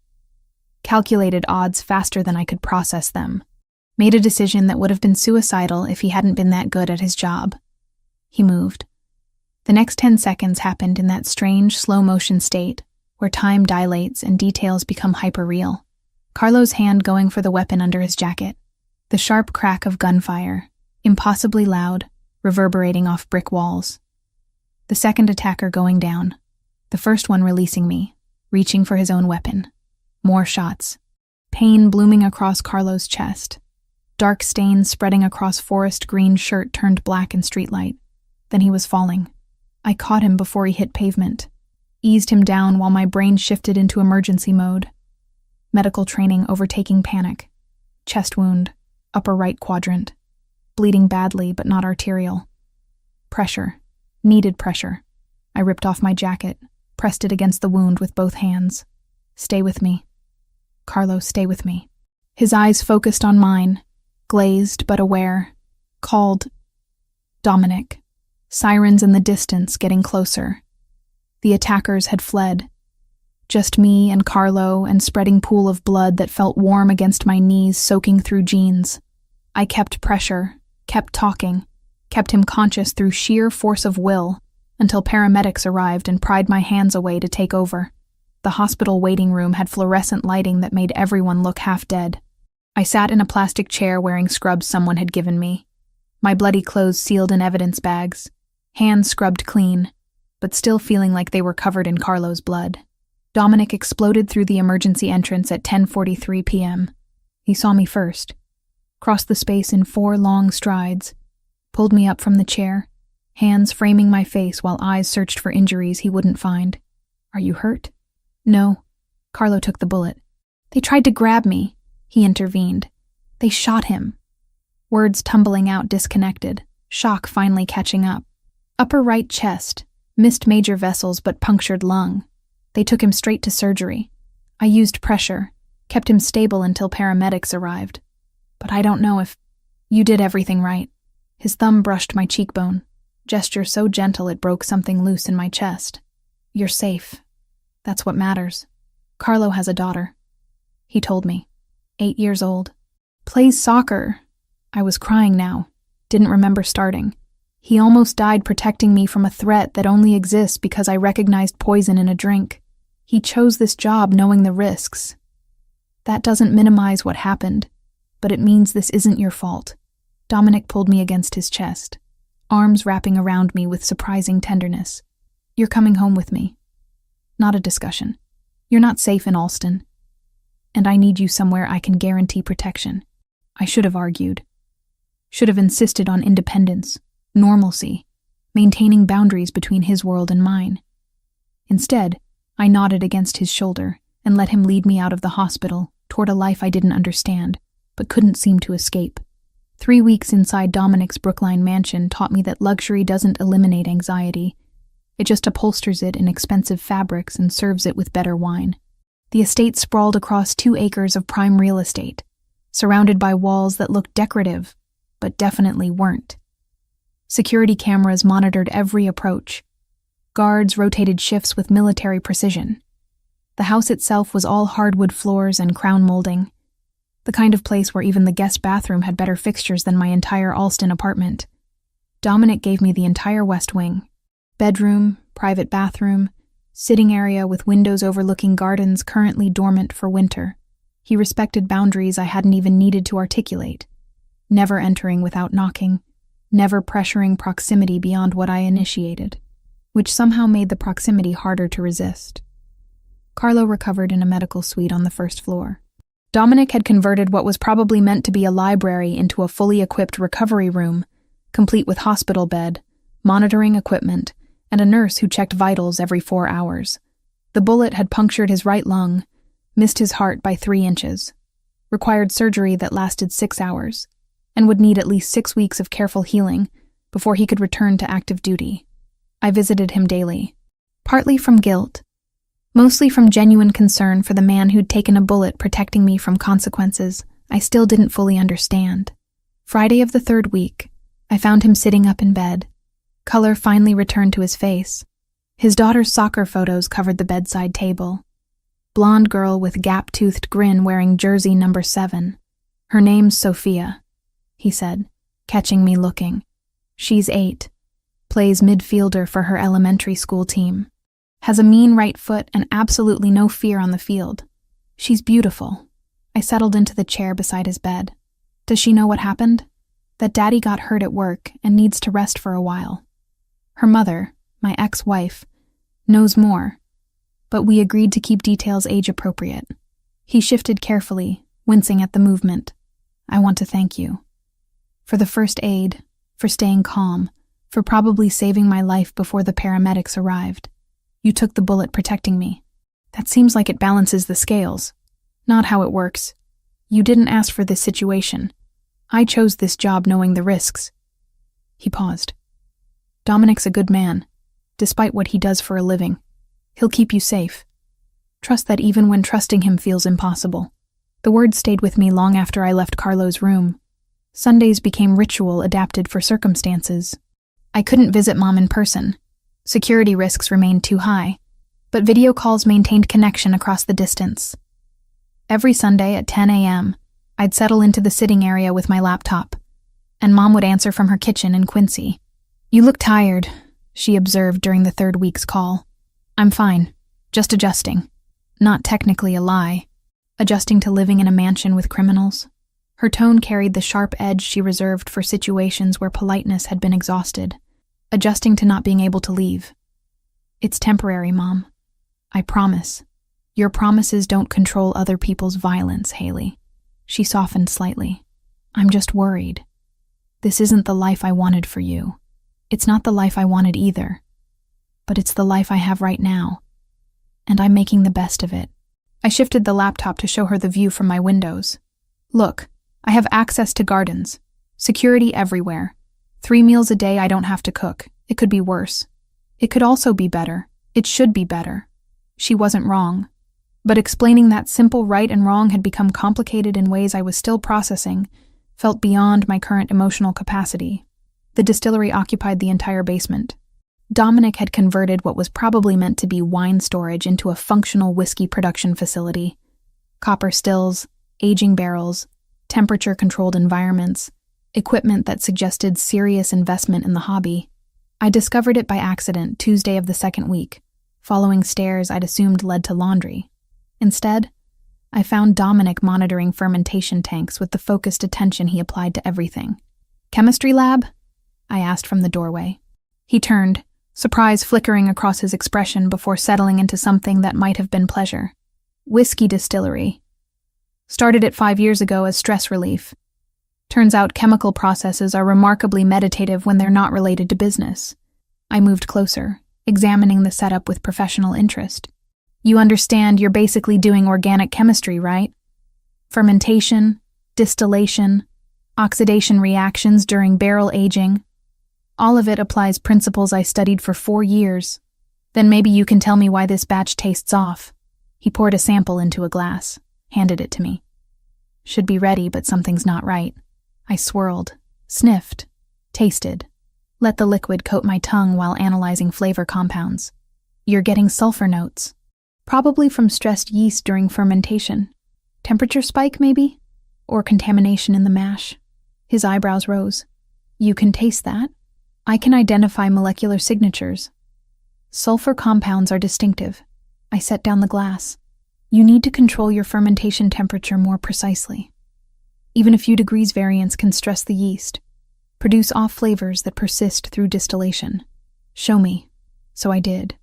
calculated odds faster than I could process them, made a decision that would have been suicidal if he hadn't been that good at his job. He moved. The next 10 seconds happened in that strange, slow-motion state where time dilates and details become hyper-real. Carlo's hand going for the weapon under his jacket. The sharp crack of gunfire, impossibly loud, reverberating off brick walls. The second attacker going down. The first one releasing me, reaching for his own weapon. More shots. Pain blooming across Carlo's chest. Dark stains spreading across forest green shirt turned black in streetlight. Then he was falling. I caught him before he hit pavement. Eased him down while my brain shifted into emergency mode. Medical training overtaking panic. Chest wound, upper right quadrant. Bleeding badly but not arterial. Pressure. Needed pressure. I ripped off my jacket, pressed it against the wound with both hands. Stay with me. Carlo, stay with me. His eyes focused on mine, glazed but aware. Called Dominic. Sirens in the distance getting closer. The attackers had fled. Just me and Carlo and spreading pool of blood that felt warm against my knees soaking through jeans. I kept pressure, kept talking, kept him conscious through sheer force of will until paramedics arrived and pried my hands away to take over. The hospital waiting room had fluorescent lighting that made everyone look half dead. I sat in a plastic chair wearing scrubs someone had given me. My bloody clothes sealed in evidence bags, hands scrubbed clean, but still feeling like they were covered in Carlo's blood. Dominic exploded through the emergency entrance at 10:43 p.m. He saw me first, crossed the space in 4 long strides, pulled me up from the chair, hands framing my face while eyes searched for injuries he wouldn't find. Are you hurt? No. Carlo took the bullet. They tried to grab me, he intervened. They shot him. Words tumbling out disconnected, shock finally catching up. Upper right chest, missed major vessels but punctured lung. They took him straight to surgery. I used pressure, kept him stable until paramedics arrived. But I don't know if... You did everything right. His thumb brushed my cheekbone, gesture so gentle it broke something loose in my chest. You're safe. That's what matters. Carlo has a daughter. He told me. 8 years old. Plays soccer. I was crying now. Didn't remember starting. He almost died protecting me from a threat that only exists because I recognized poison in a drink. He chose this job knowing the risks. That doesn't minimize what happened, but it means this isn't your fault. Dominic pulled me against his chest, arms wrapping around me with surprising tenderness. You're coming home with me. Not a discussion. You're not safe in Alston. And I need you somewhere I can guarantee protection. I should have argued. Should have insisted on independence, normalcy, maintaining boundaries between his world and mine. Instead, I nodded against his shoulder and let him lead me out of the hospital toward a life I didn't understand, but couldn't seem to escape. 3 weeks inside Dominic's Brookline mansion taught me that luxury doesn't eliminate anxiety. It just upholsters it in expensive fabrics and serves it with better wine. The estate sprawled across 2 acres of prime real estate, surrounded by walls that looked decorative, but definitely weren't. Security cameras monitored every approach. Guards rotated shifts with military precision. The house itself was all hardwood floors and crown molding. the kind of place where even the guest bathroom had better fixtures than my entire Alston apartment. Dominic gave me the entire west wing. Bedroom, private bathroom, sitting area with windows overlooking gardens currently dormant for winter. He respected boundaries I hadn't even needed to articulate. Never entering without knocking, never pressuring proximity beyond what I initiated, which somehow made the proximity harder to resist. Carlo recovered in a medical suite on the first floor. Dominic had converted what was probably meant to be a library into a fully equipped recovery room, complete with hospital bed, monitoring equipment, and a nurse who checked vitals every 4 hours. The bullet had punctured his right lung, missed his heart by 3 inches, required surgery that lasted 6 hours, and would need at least 6 weeks of careful healing before he could return to active duty. I visited him daily, partly from guilt, mostly from genuine concern for the man who'd taken a bullet protecting me from consequences I still didn't fully understand. Friday of the 3rd week, I found him sitting up in bed. Color finally returned to his face. His daughter's soccer photos covered the bedside table. Blonde girl with gap-toothed grin wearing jersey number 7. Her name's Sophia, he said, catching me looking. She's 8. Plays midfielder for her elementary school team. Has a mean right foot and absolutely no fear on the field. She's beautiful. I settled into the chair beside his bed. Does she know what happened? That Daddy got hurt at work and needs to rest for a while. Her mother, my ex-wife, knows more, but we agreed to keep details age-appropriate. He shifted carefully, wincing at the movement. I want to thank you. For the first aid, for staying calm, for probably saving my life before the paramedics arrived. You took the bullet protecting me. That seems like it balances the scales. Not how it works. You didn't ask for this situation. I chose this job knowing the risks. He paused. Dominic's a good man, despite what he does for a living. He'll keep you safe. Trust that even when trusting him feels impossible. The words stayed with me long after I left Carlo's room. Sundays became ritual adapted for circumstances. I couldn't visit Mom in person. Security risks remained too high, but video calls maintained connection across the distance. Every Sunday at 10 a.m., I'd settle into the sitting area with my laptop, and Mom would answer from her kitchen in Quincy. You look tired, she observed during the 3rd week's call. I'm fine, just adjusting. Not technically a lie. Adjusting to living in a mansion with criminals. Her tone carried the sharp edge she reserved for situations where politeness had been exhausted. Adjusting to not being able to leave. It's temporary, Mom. I promise. Your promises don't control other people's violence, Haley. She softened slightly. I'm just worried. This isn't the life I wanted for you. It's not the life I wanted either. But it's the life I have right now. And I'm making the best of it. I shifted the laptop to show her the view from my windows. Look, I have access to gardens. Security everywhere. 3 meals a day I don't have to cook. It could be worse. It could also be better. It should be better. She wasn't wrong. But explaining that simple right and wrong had become complicated in ways I was still processing, felt beyond my current emotional capacity. The distillery occupied the entire basement. Dominic had converted what was probably meant to be wine storage into a functional whiskey production facility. Copper stills, aging barrels, temperature-controlled environments, equipment that suggested serious investment in the hobby. I discovered it by accident Tuesday of the 2nd week, following stairs I'd assumed led to laundry. Instead, I found Dominic monitoring fermentation tanks with the focused attention he applied to everything. Chemistry lab? I asked from the doorway. He turned, surprise flickering across his expression before settling into something that might have been pleasure. Whiskey distillery. Started it 5 years ago as stress relief. Turns out chemical processes are remarkably meditative when they're not related to business. I moved closer, examining the setup with professional interest. You understand you're basically doing organic chemistry, right? Fermentation, distillation, oxidation reactions during barrel aging. All of it applies principles I studied for 4 years. Then maybe you can tell me why this batch tastes off. He poured a sample into a glass, handed it to me. Should be ready, but something's not right. I swirled, sniffed, tasted, let the liquid coat my tongue while analyzing flavor compounds. You're getting sulfur notes. Probably from stressed yeast during fermentation. Temperature spike, maybe? Or contamination in the mash? His eyebrows rose. You can taste that? I can identify molecular signatures. Sulfur compounds are distinctive. I set down the glass. You need to control your fermentation temperature more precisely. Even a few degrees variance can stress the yeast, produce off flavors that persist through distillation. Show me. So I did.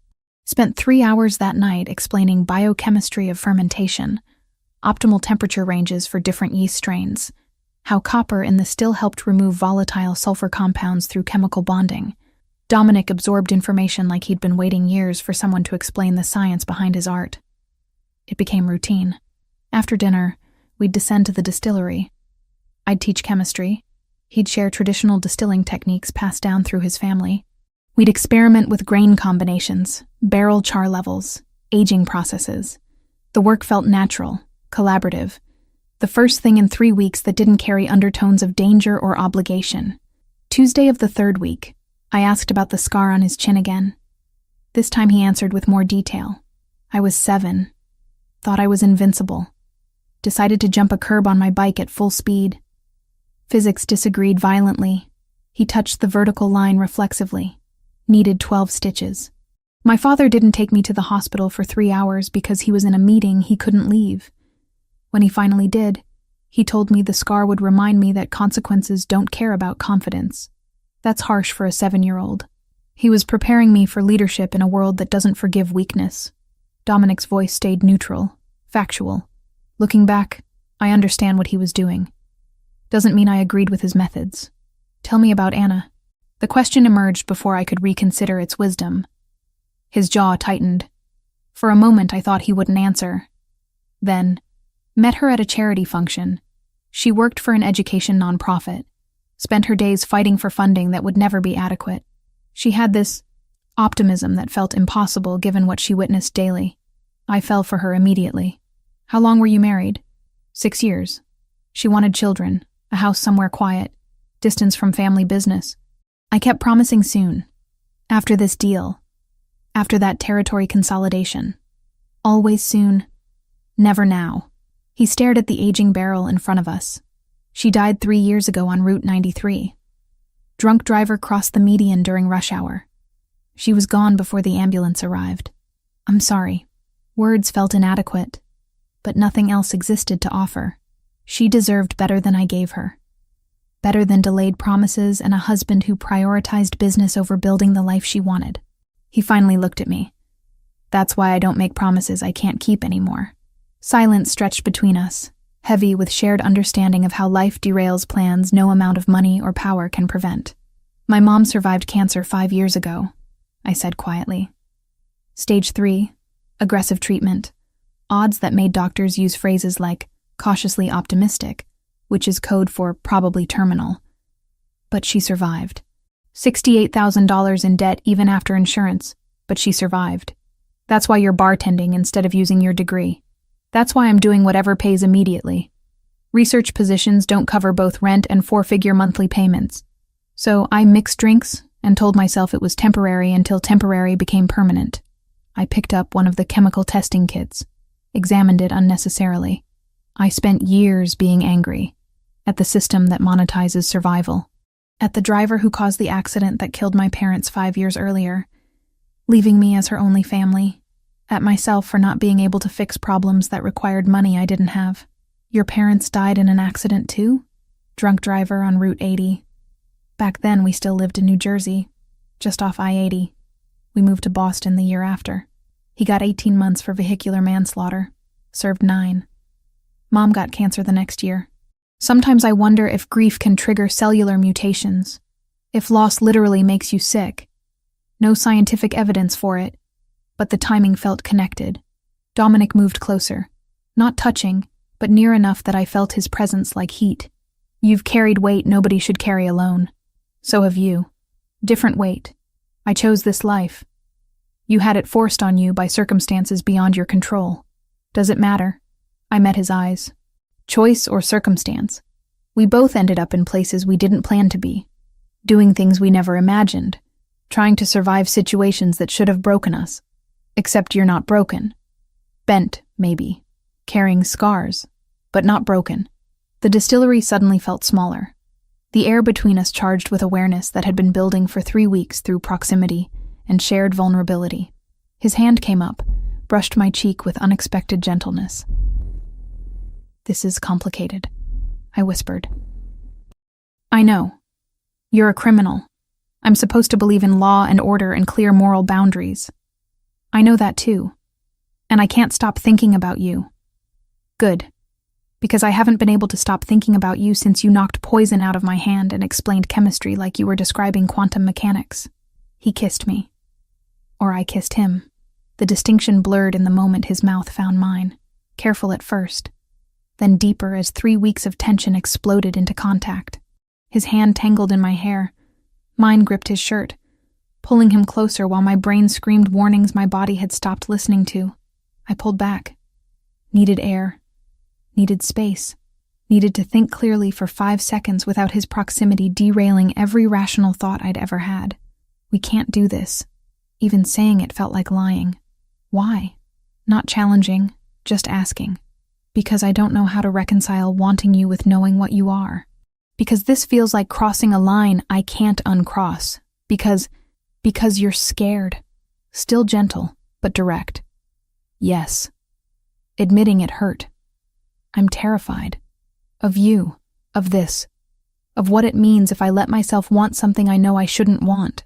Spent 3 hours that night explaining biochemistry of fermentation, optimal temperature ranges for different yeast strains, how copper in the still helped remove volatile sulfur compounds through chemical bonding. Dominic absorbed information like he'd been waiting years for someone to explain the science behind his art. It became routine. After dinner, we'd descend to the distillery. I'd teach chemistry. He'd share traditional distilling techniques passed down through his family. We'd experiment with grain combinations, barrel char levels, aging processes. The work felt natural, collaborative. The first thing in 3 weeks that didn't carry undertones of danger or obligation. Tuesday of the 3rd week, I asked about the scar on his chin again. This time he answered with more detail. I was 7. Thought I was invincible. Decided to jump a curb on my bike at full speed. Physics disagreed violently. He touched the vertical line reflexively. Needed 12 stitches. My father didn't take me to the hospital for 3 hours because he was in a meeting he couldn't leave. When he finally did, he told me the scar would remind me that consequences don't care about confidence. That's harsh for a 7-year-old. He was preparing me for leadership in a world that doesn't forgive weakness. Dominic's voice stayed neutral, factual. Looking back, I understand what he was doing. Doesn't mean I agreed with his methods. Tell me about Anna. The question emerged before I could reconsider its wisdom. His jaw tightened. For a moment I thought he wouldn't answer. Then, met her at a charity function. She worked for an education nonprofit. Spent her days fighting for funding that would never be adequate. She had this optimism that felt impossible given what she witnessed daily. I fell for her immediately. How long were you married? 6 years. She wanted children, a house somewhere quiet, distance from family business. I kept promising soon. After this deal. After that territory consolidation. Always soon. Never now. He stared at the aging barrel in front of us. She died 3 years ago on Route 93. Drunk driver crossed the median during rush hour. She was gone before the ambulance arrived. I'm sorry. Words felt inadequate, but nothing else existed to offer. She deserved better than I gave her. Better than delayed promises and a husband who prioritized business over building the life she wanted. He finally looked at me. That's why I don't make promises I can't keep anymore. Silence stretched between us, heavy with shared understanding of how life derails plans no amount of money or power can prevent. My mom survived cancer 5 years ago, I said quietly. Stage 3, aggressive treatment, odds that made doctors use phrases like cautiously optimistic, which is code for probably terminal. But she survived. $68,000 in debt even after insurance, but she survived. That's why you're bartending instead of using your degree. That's why I'm doing whatever pays immediately. Research positions don't cover both rent and 4-figure monthly payments. So I mixed drinks and told myself it was temporary until temporary became permanent. I picked up one of the chemical testing kits, examined it unnecessarily. I spent years being angry at the system that monetizes survival, at the driver who caused the accident that killed my parents 5 years earlier, leaving me as her only family, at myself for not being able to fix problems that required money I didn't have. Your parents died in an accident too? Drunk driver on Route 80. Back then we still lived in New Jersey, just off I-80. We moved to Boston the year after. He got 18 months for vehicular manslaughter, served 9. Mom got cancer the next year. Sometimes I wonder if grief can trigger cellular mutations, if loss literally makes you sick. No scientific evidence for it, but the timing felt connected. Dominic moved closer, not touching, but near enough that I felt his presence like heat. You've carried weight nobody should carry alone. So have you. Different weight. I chose this life. You had it forced on you by circumstances beyond your control. Does it matter? I met his eyes. Choice or circumstance? We both ended up in places we didn't plan to be, doing things we never imagined, trying to survive situations that should have broken us. Except you're not broken. Bent, maybe. Carrying scars, but not broken. The distillery suddenly felt smaller. The air between us charged with awareness that had been building for 3 weeks through proximity and shared vulnerability. His hand came up, brushed my cheek with unexpected gentleness. "This is complicated," I whispered. "I know. You're a criminal. I'm supposed to believe in law and order and clear moral boundaries. I know that too. And I can't stop thinking about you." "Good. Because I haven't been able to stop thinking about you since you knocked poison out of my hand and explained chemistry like you were describing quantum mechanics." He kissed me. Or I kissed him. The distinction blurred in the moment his mouth found mine, careful at first, then deeper as 3 weeks of tension exploded into contact. His hand tangled in my hair. Mine gripped his shirt, pulling him closer while my brain screamed warnings my body had stopped listening to. I pulled back. Needed air. Needed space. Needed to think clearly for 5 seconds without his proximity derailing every rational thought I'd ever had. We can't do this. Even saying it felt like lying. Why? Not challenging, just asking. Because I don't know how to reconcile wanting you with knowing what you are. Because this feels like crossing a line I can't uncross. Because you're scared. Still gentle, but direct. Yes. Admitting it hurt. I'm terrified. Of you. Of this. Of what it means if I let myself want something I know I shouldn't want.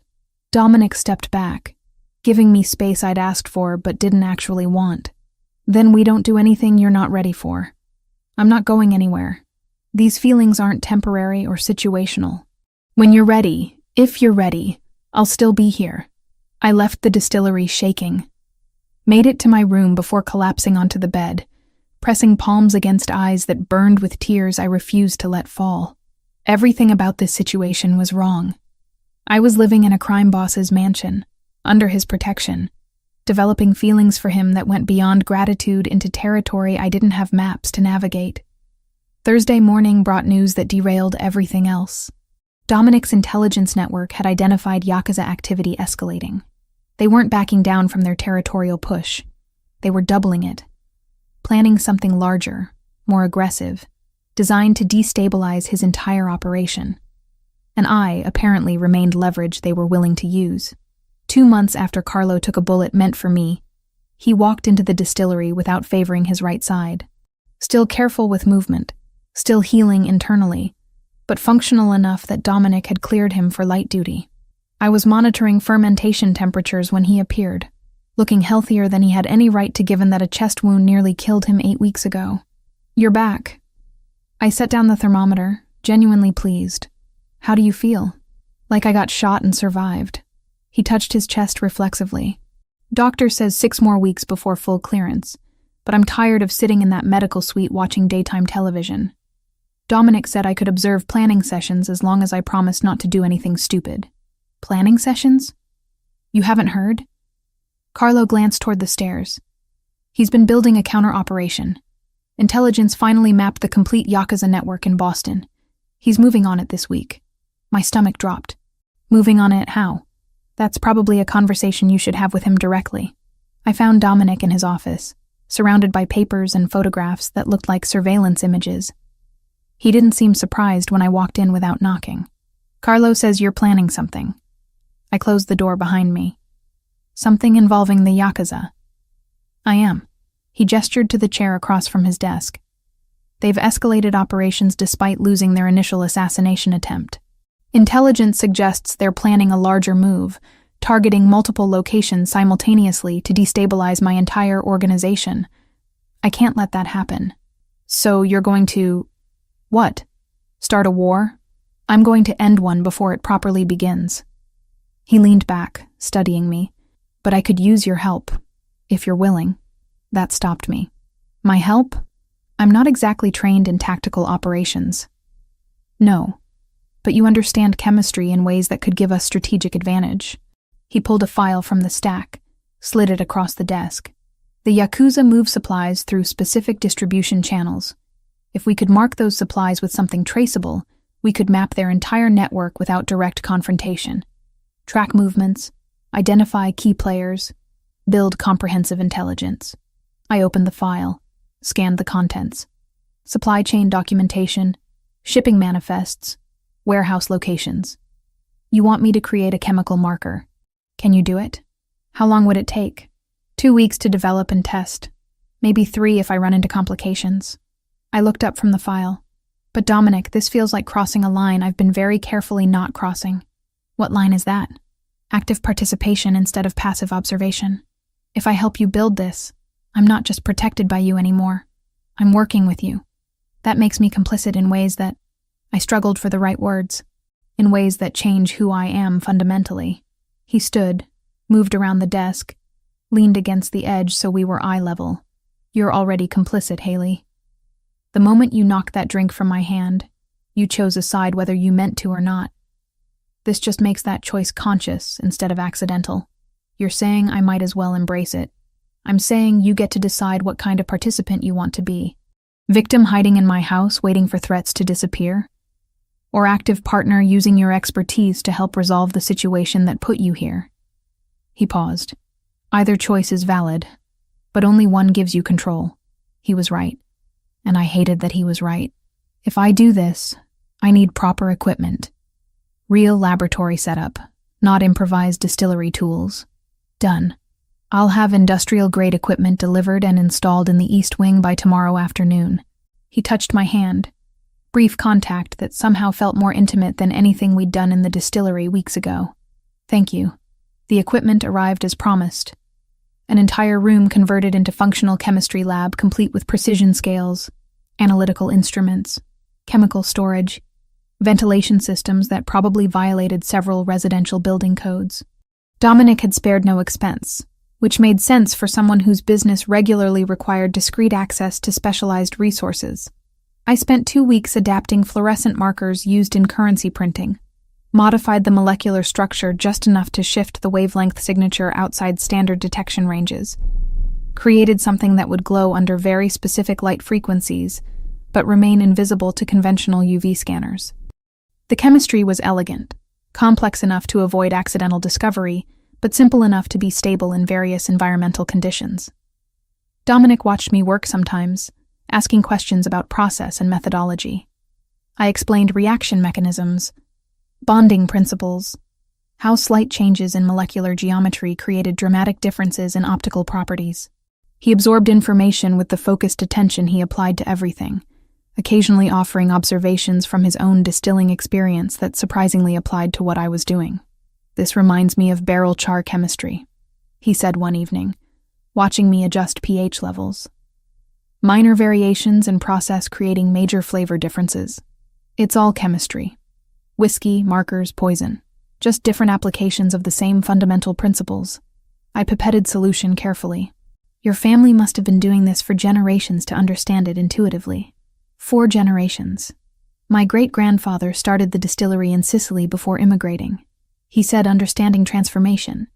Dominic stepped back, giving me space I'd asked for but didn't actually want. Then we don't do anything you're not ready for. I'm not going anywhere. These feelings aren't temporary or situational. When you're ready, if you're ready, I'll still be here. I left the distillery shaking. Made it to my room before collapsing onto the bed, pressing palms against eyes that burned with tears I refused to let fall. Everything about this situation was wrong. I was living in a crime boss's mansion, under his protection, developing feelings for him that went beyond gratitude into territory I didn't have maps to navigate. Thursday morning brought news that derailed everything else. Dominic's intelligence network had identified Yakuza activity escalating. They weren't backing down from their territorial push. They were doubling it, planning something larger, more aggressive, designed to destabilize his entire operation. And I, apparently, remained leverage they were willing to use. 2 months after Carlo took a bullet meant for me, he walked into the distillery without favoring his right side. Still careful with movement, still healing internally, but functional enough that Dominic had cleared him for light duty. I was monitoring fermentation temperatures when he appeared, looking healthier than he had any right to given that a chest wound nearly killed him 8 weeks ago. "You're back." I set down the thermometer, genuinely pleased. "How do you feel?" "Like I got shot and survived." He touched his chest reflexively. "Doctor says 6 more weeks before full clearance, but I'm tired of sitting in that medical suite watching daytime television. Dominic said I could observe planning sessions as long as I promised not to do anything stupid." "Planning sessions? You haven't heard?" Carlo glanced toward the stairs. "He's been building a counter-operation. Intelligence finally mapped the complete Yakuza network in Boston. He's moving on it this week." My stomach dropped. "Moving on it how?" "That's probably a conversation you should have with him directly." I found Dominic in his office, surrounded by papers and photographs that looked like surveillance images. He didn't seem surprised when I walked in without knocking. "Carlo says you're planning something." I closed the door behind me. "Something involving the Yakuza." "I am." He gestured to the chair across from his desk. "They've escalated operations despite losing their initial assassination attempt. Intelligence suggests they're planning a larger move, targeting multiple locations simultaneously to destabilize my entire organization. I can't let that happen." "So you're going to..." "What? Start a war? I'm going to end one before it properly begins." He leaned back, studying me. "But I could use your help, if you're willing." That stopped me. "My help? I'm not exactly trained in tactical operations." "No, but you understand chemistry in ways that could give us strategic advantage." He pulled a file from the stack, slid it across the desk. "The Yakuza move supplies through specific distribution channels. If we could mark those supplies with something traceable, we could map their entire network without direct confrontation. Track movements, identify key players, build comprehensive intelligence." I opened the file, scanned the contents. supply chain documentation, shipping manifests, warehouse locations. You want me to create a chemical marker. Can you do it? How long would it take? 2 weeks to develop and test. Maybe 3 if I run into complications. I looked up from the file. But Dominic, this feels like crossing a line I've been very carefully not crossing. What line is that? Active participation instead of passive observation. If I help you build this, I'm not just protected by you anymore. I'm working with you. That makes me complicit in ways that I struggled for the right words, in ways that change who I am fundamentally. He stood, moved around the desk, leaned against the edge so we were eye level. You're already complicit, Haley. The moment you knocked that drink from my hand, you chose a side whether you meant to or not. This just makes that choice conscious instead of accidental. You're saying I might as well embrace it. I'm saying you get to decide what kind of participant you want to be. Victim hiding in my house waiting for threats to disappear? Or active partner using your expertise to help resolve the situation that put you here? He paused. Either choice is valid, but only one gives you control. He was right. And I hated that he was right. If I do this, I need proper equipment. Real laboratory setup, not improvised distillery tools. Done. I'll have industrial-grade equipment delivered and installed in the East Wing by tomorrow afternoon. He touched my hand. Brief contact that somehow felt more intimate than anything we'd done in the distillery weeks ago. Thank you. The equipment arrived as promised. An entire room converted into functional chemistry lab complete with precision scales, analytical instruments, chemical storage, ventilation systems that probably violated several residential building codes. Dominic had spared no expense, which made sense for someone whose business regularly required discreet access to specialized resources. I spent 2 weeks adapting fluorescent markers used in currency printing, modified the molecular structure just enough to shift the wavelength signature outside standard detection ranges, created something that would glow under very specific light frequencies, but remain invisible to conventional UV scanners. The chemistry was elegant, complex enough to avoid accidental discovery, but simple enough to be stable in various environmental conditions. Dominic watched me work sometimes, asking questions about process and methodology. I explained reaction mechanisms, bonding principles, how slight changes in molecular geometry created dramatic differences in optical properties. He absorbed information with the focused attention he applied to everything, occasionally offering observations from his own distilling experience that surprisingly applied to what I was doing. This reminds me of barrel char chemistry, he said one evening, watching me adjust pH levels. Minor variations in process creating major flavor differences. It's all chemistry. Whiskey, markers, poison. Just different applications of the same fundamental principles. I pipetted solution carefully. Your family must have been doing this for generations to understand it intuitively. 4 generations. My great-grandfather started the distillery in Sicily before immigrating. He said understanding transformation,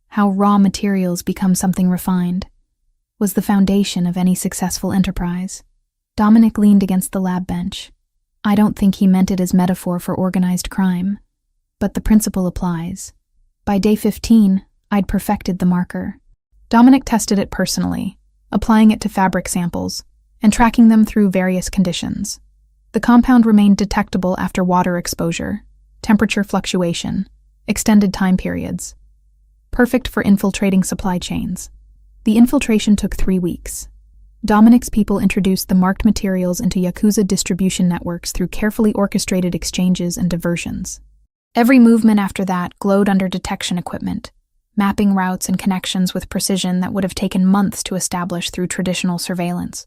how raw materials become something refined, was the foundation of any successful enterprise. Dominic leaned against the lab bench. I don't think he meant it as metaphor for organized crime, but the principle applies. By day 15, I'd perfected the marker. Dominic tested it personally, applying it to fabric samples, and tracking them through various conditions. The compound remained detectable after water exposure, temperature fluctuation, extended time periods. Perfect for infiltrating supply chains. The infiltration took 3 weeks. Dominic's people introduced the marked materials into Yakuza distribution networks through carefully orchestrated exchanges and diversions. Every movement after that glowed under detection equipment, mapping routes and connections with precision that would have taken months to establish through traditional surveillance.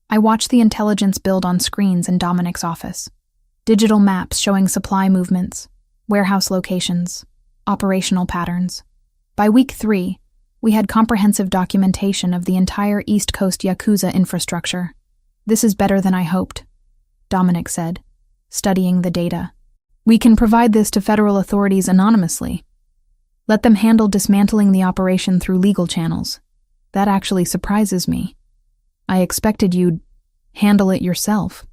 I watched the intelligence build on screens in Dominic's office. Digital maps showing supply movements, warehouse locations, operational patterns. By week 3, we had comprehensive documentation of the entire East Coast Yakuza infrastructure. This is better than I hoped, Dominic said, studying the data. We can provide this to federal authorities anonymously. Let them handle dismantling the operation through legal channels. That actually surprises me. I expected you'd handle it yourself.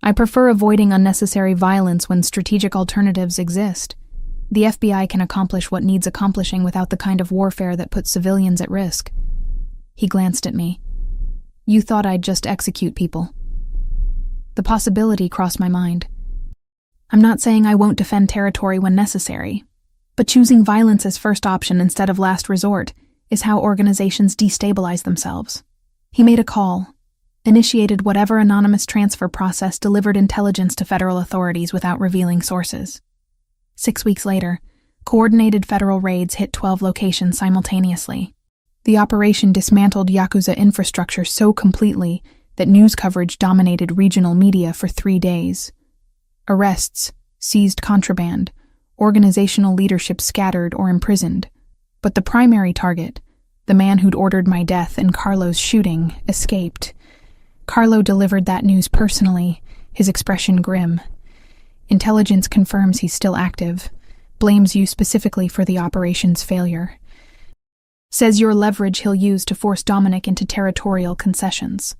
I prefer avoiding unnecessary violence when strategic alternatives exist. The FBI can accomplish what needs accomplishing without the kind of warfare that puts civilians at risk. He glanced at me. You thought I'd just execute people. The possibility crossed my mind. I'm not saying I won't defend territory when necessary, but choosing violence as first option instead of last resort is how organizations destabilize themselves. He made a call, initiated whatever anonymous transfer process delivered intelligence to federal authorities without revealing sources. 6 weeks later, coordinated federal raids hit 12 locations simultaneously. The operation dismantled Yakuza infrastructure so completely that news coverage dominated regional media for 3 days. Arrests, seized contraband, organizational leadership scattered or imprisoned. But the primary target, the man who'd ordered my death and Carlo's shooting, escaped. Carlo delivered that news personally, his expression grim. Intelligence confirms he's still active, blames you specifically for the operation's failure. Says your leverage he'll use to force Dominic into territorial concessions.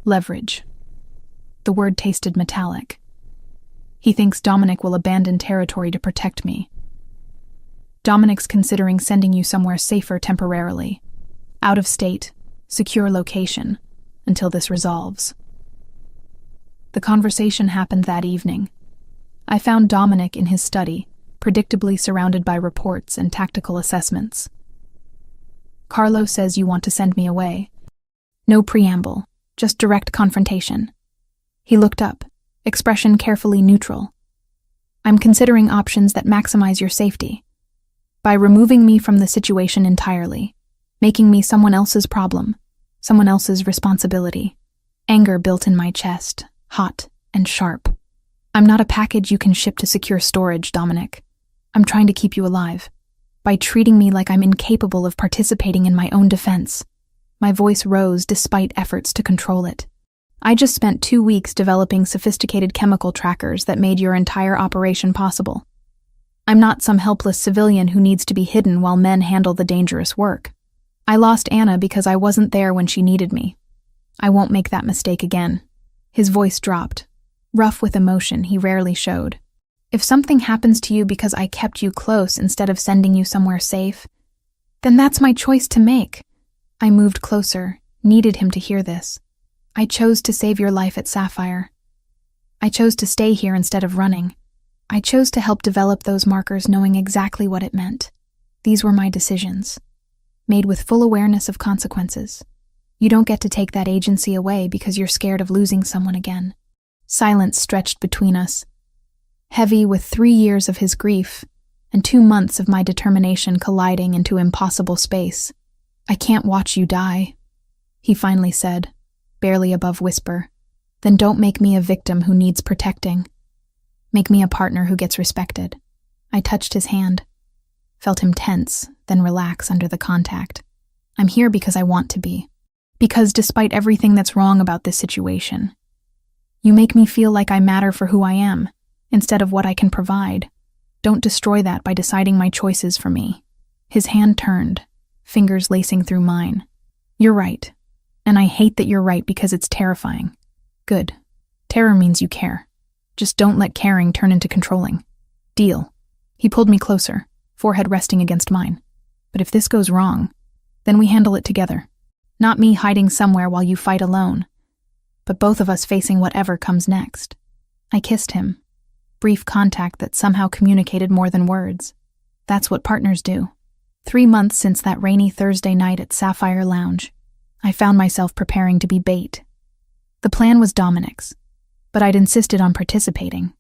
Leverage. The word tasted metallic. He thinks Dominic will abandon territory to protect me. Dominic's considering sending you somewhere safer temporarily. Out of state, secure location, until this resolves. The conversation happened that evening. I found Dominic in his study, predictably surrounded by reports and tactical assessments. Carlo says you want to send me away. No preamble, just direct confrontation. He looked up, expression carefully neutral. I'm considering options that maximize your safety. By removing me from the situation entirely, making me someone else's problem, someone else's responsibility. Anger built in my chest, hot and sharp. I'm not a package you can ship to secure storage, Dominic. I'm trying to keep you alive. By treating me like I'm incapable of participating in my own defense. My voice rose despite efforts to control it. I just spent 2 weeks developing sophisticated chemical trackers that made your entire operation possible. I'm not some helpless civilian who needs to be hidden while men handle the dangerous work. I lost Anna because I wasn't there when she needed me. I won't make that mistake again. His voice dropped, rough with emotion he rarely showed. If something happens to you because I kept you close instead of sending you somewhere safe, then that's my choice to make. I moved closer, needed him to hear this. I chose to save your life at Sapphire. I chose to stay here instead of running. I chose to help develop those markers knowing exactly what it meant. These were my decisions, made with full awareness of consequences. You don't get to take that agency away because you're scared of losing someone again. Silence stretched between us, heavy with 3 years of his grief and 2 months of my determination colliding into impossible space. I can't watch you die, he finally said, barely above whisper. Then don't make me a victim who needs protecting. Make me a partner who gets respected. I touched his hand, felt him tense, then relax under the contact. I'm here because I want to be. Because despite everything that's wrong about this situation, you make me feel like I matter for who I am, instead of what I can provide. Don't destroy that by deciding my choices for me. His hand turned, fingers lacing through mine. You're right. And I hate that you're right because it's terrifying. Good. Terror means you care. Just don't let caring turn into controlling. Deal. He pulled me closer, forehead resting against mine. But if this goes wrong, then we handle it together. Not me hiding somewhere while you fight alone, but both of us facing whatever comes next. I kissed him. Brief contact that somehow communicated more than words. That's what partners do. 3 months since that rainy Thursday night at Sapphire Lounge, I found myself preparing to be bait. The plan was Dominic's, but I'd insisted on participating.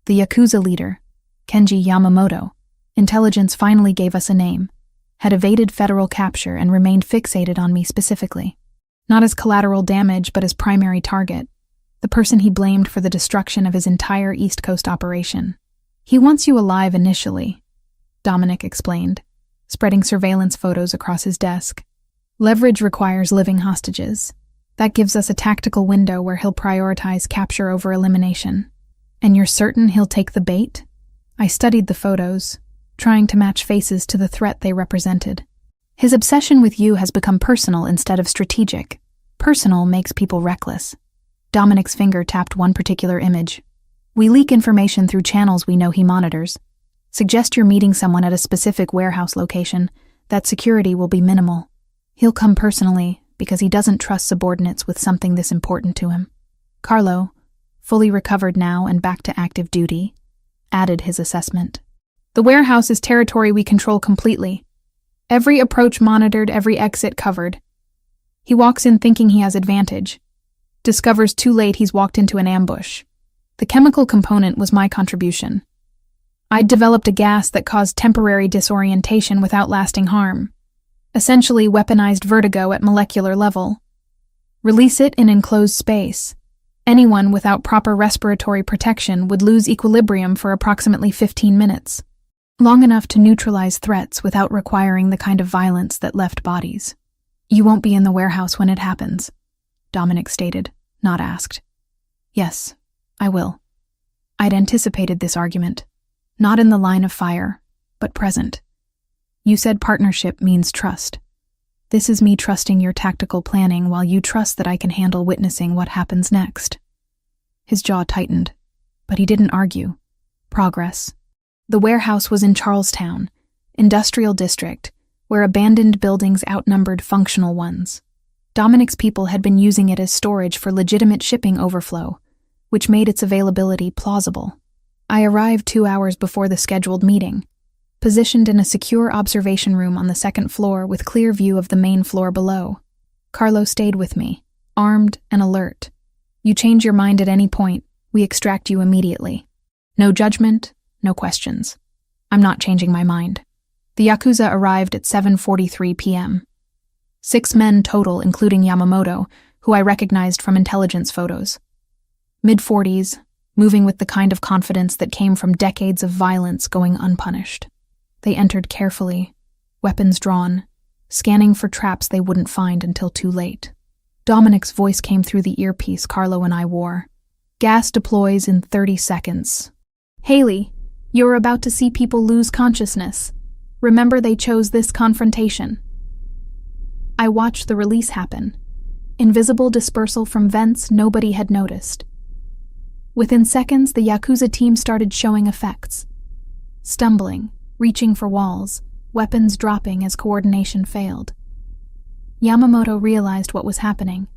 The Yakuza leader, Kenji Yamamoto, intelligence finally gave us a name, had evaded federal capture and remained fixated on me specifically. Not as collateral damage, but as primary target, the person he blamed for the destruction of his entire East Coast operation. He wants you alive initially, Dominic explained, spreading surveillance photos across his desk. Leverage requires living hostages. That gives us a tactical window where he'll prioritize capture over elimination. And you're certain he'll take the bait? I studied the photos, trying to match faces to the threat they represented. His obsession with you has become personal instead of strategic. Personal makes people reckless. Dominic's finger tapped one particular image. We leak information through channels we know he monitors. Suggest you're meeting someone at a specific warehouse location. That security will be minimal. He'll come personally because he doesn't trust subordinates with something this important to him. Carlo, fully recovered now and back to active duty, added his assessment. The warehouse is territory we control completely. Every approach monitored, every exit covered. He walks in thinking he has advantage. Discovers too late he's walked into an ambush. The chemical component was my contribution. I'd developed a gas that caused temporary disorientation without lasting harm. Essentially weaponized vertigo at molecular level. Release it in enclosed space. Anyone without proper respiratory protection would lose equilibrium for approximately 15 minutes. Long enough to neutralize threats without requiring the kind of violence that left bodies. You won't be in the warehouse when it happens, Dominic stated, not asked. Yes, I will. I'd anticipated this argument. Not in the line of fire, but present. You said partnership means trust. This is me trusting your tactical planning while you trust that I can handle witnessing what happens next. His jaw tightened, but he didn't argue. Progress. The warehouse was in Charlestown, industrial district, where abandoned buildings outnumbered functional ones. Dominic's people had been using it as storage for legitimate shipping overflow, which made its availability plausible. I arrived 2 hours before the scheduled meeting, positioned in a secure observation room on the second floor with clear view of the main floor below. Carlo stayed with me, armed and alert. You change your mind at any point, we extract you immediately. No judgment, no questions. I'm not changing my mind. The Yakuza arrived at 7:43 p.m. 6 men total, including Yamamoto, who I recognized from intelligence photos. Mid-40s, moving with the kind of confidence that came from decades of violence going unpunished. They entered carefully, weapons drawn, scanning for traps they wouldn't find until too late. Dominic's voice came through the earpiece Carlo and I wore. Gas deploys in 30 seconds. Haley, you're about to see people lose consciousness. Remember they chose this confrontation. I watched the release happen. Invisible dispersal from vents nobody had noticed. Within seconds, the Yakuza team started showing effects. Stumbling, reaching for walls, weapons dropping as coordination failed. Yamamoto realized what was happening,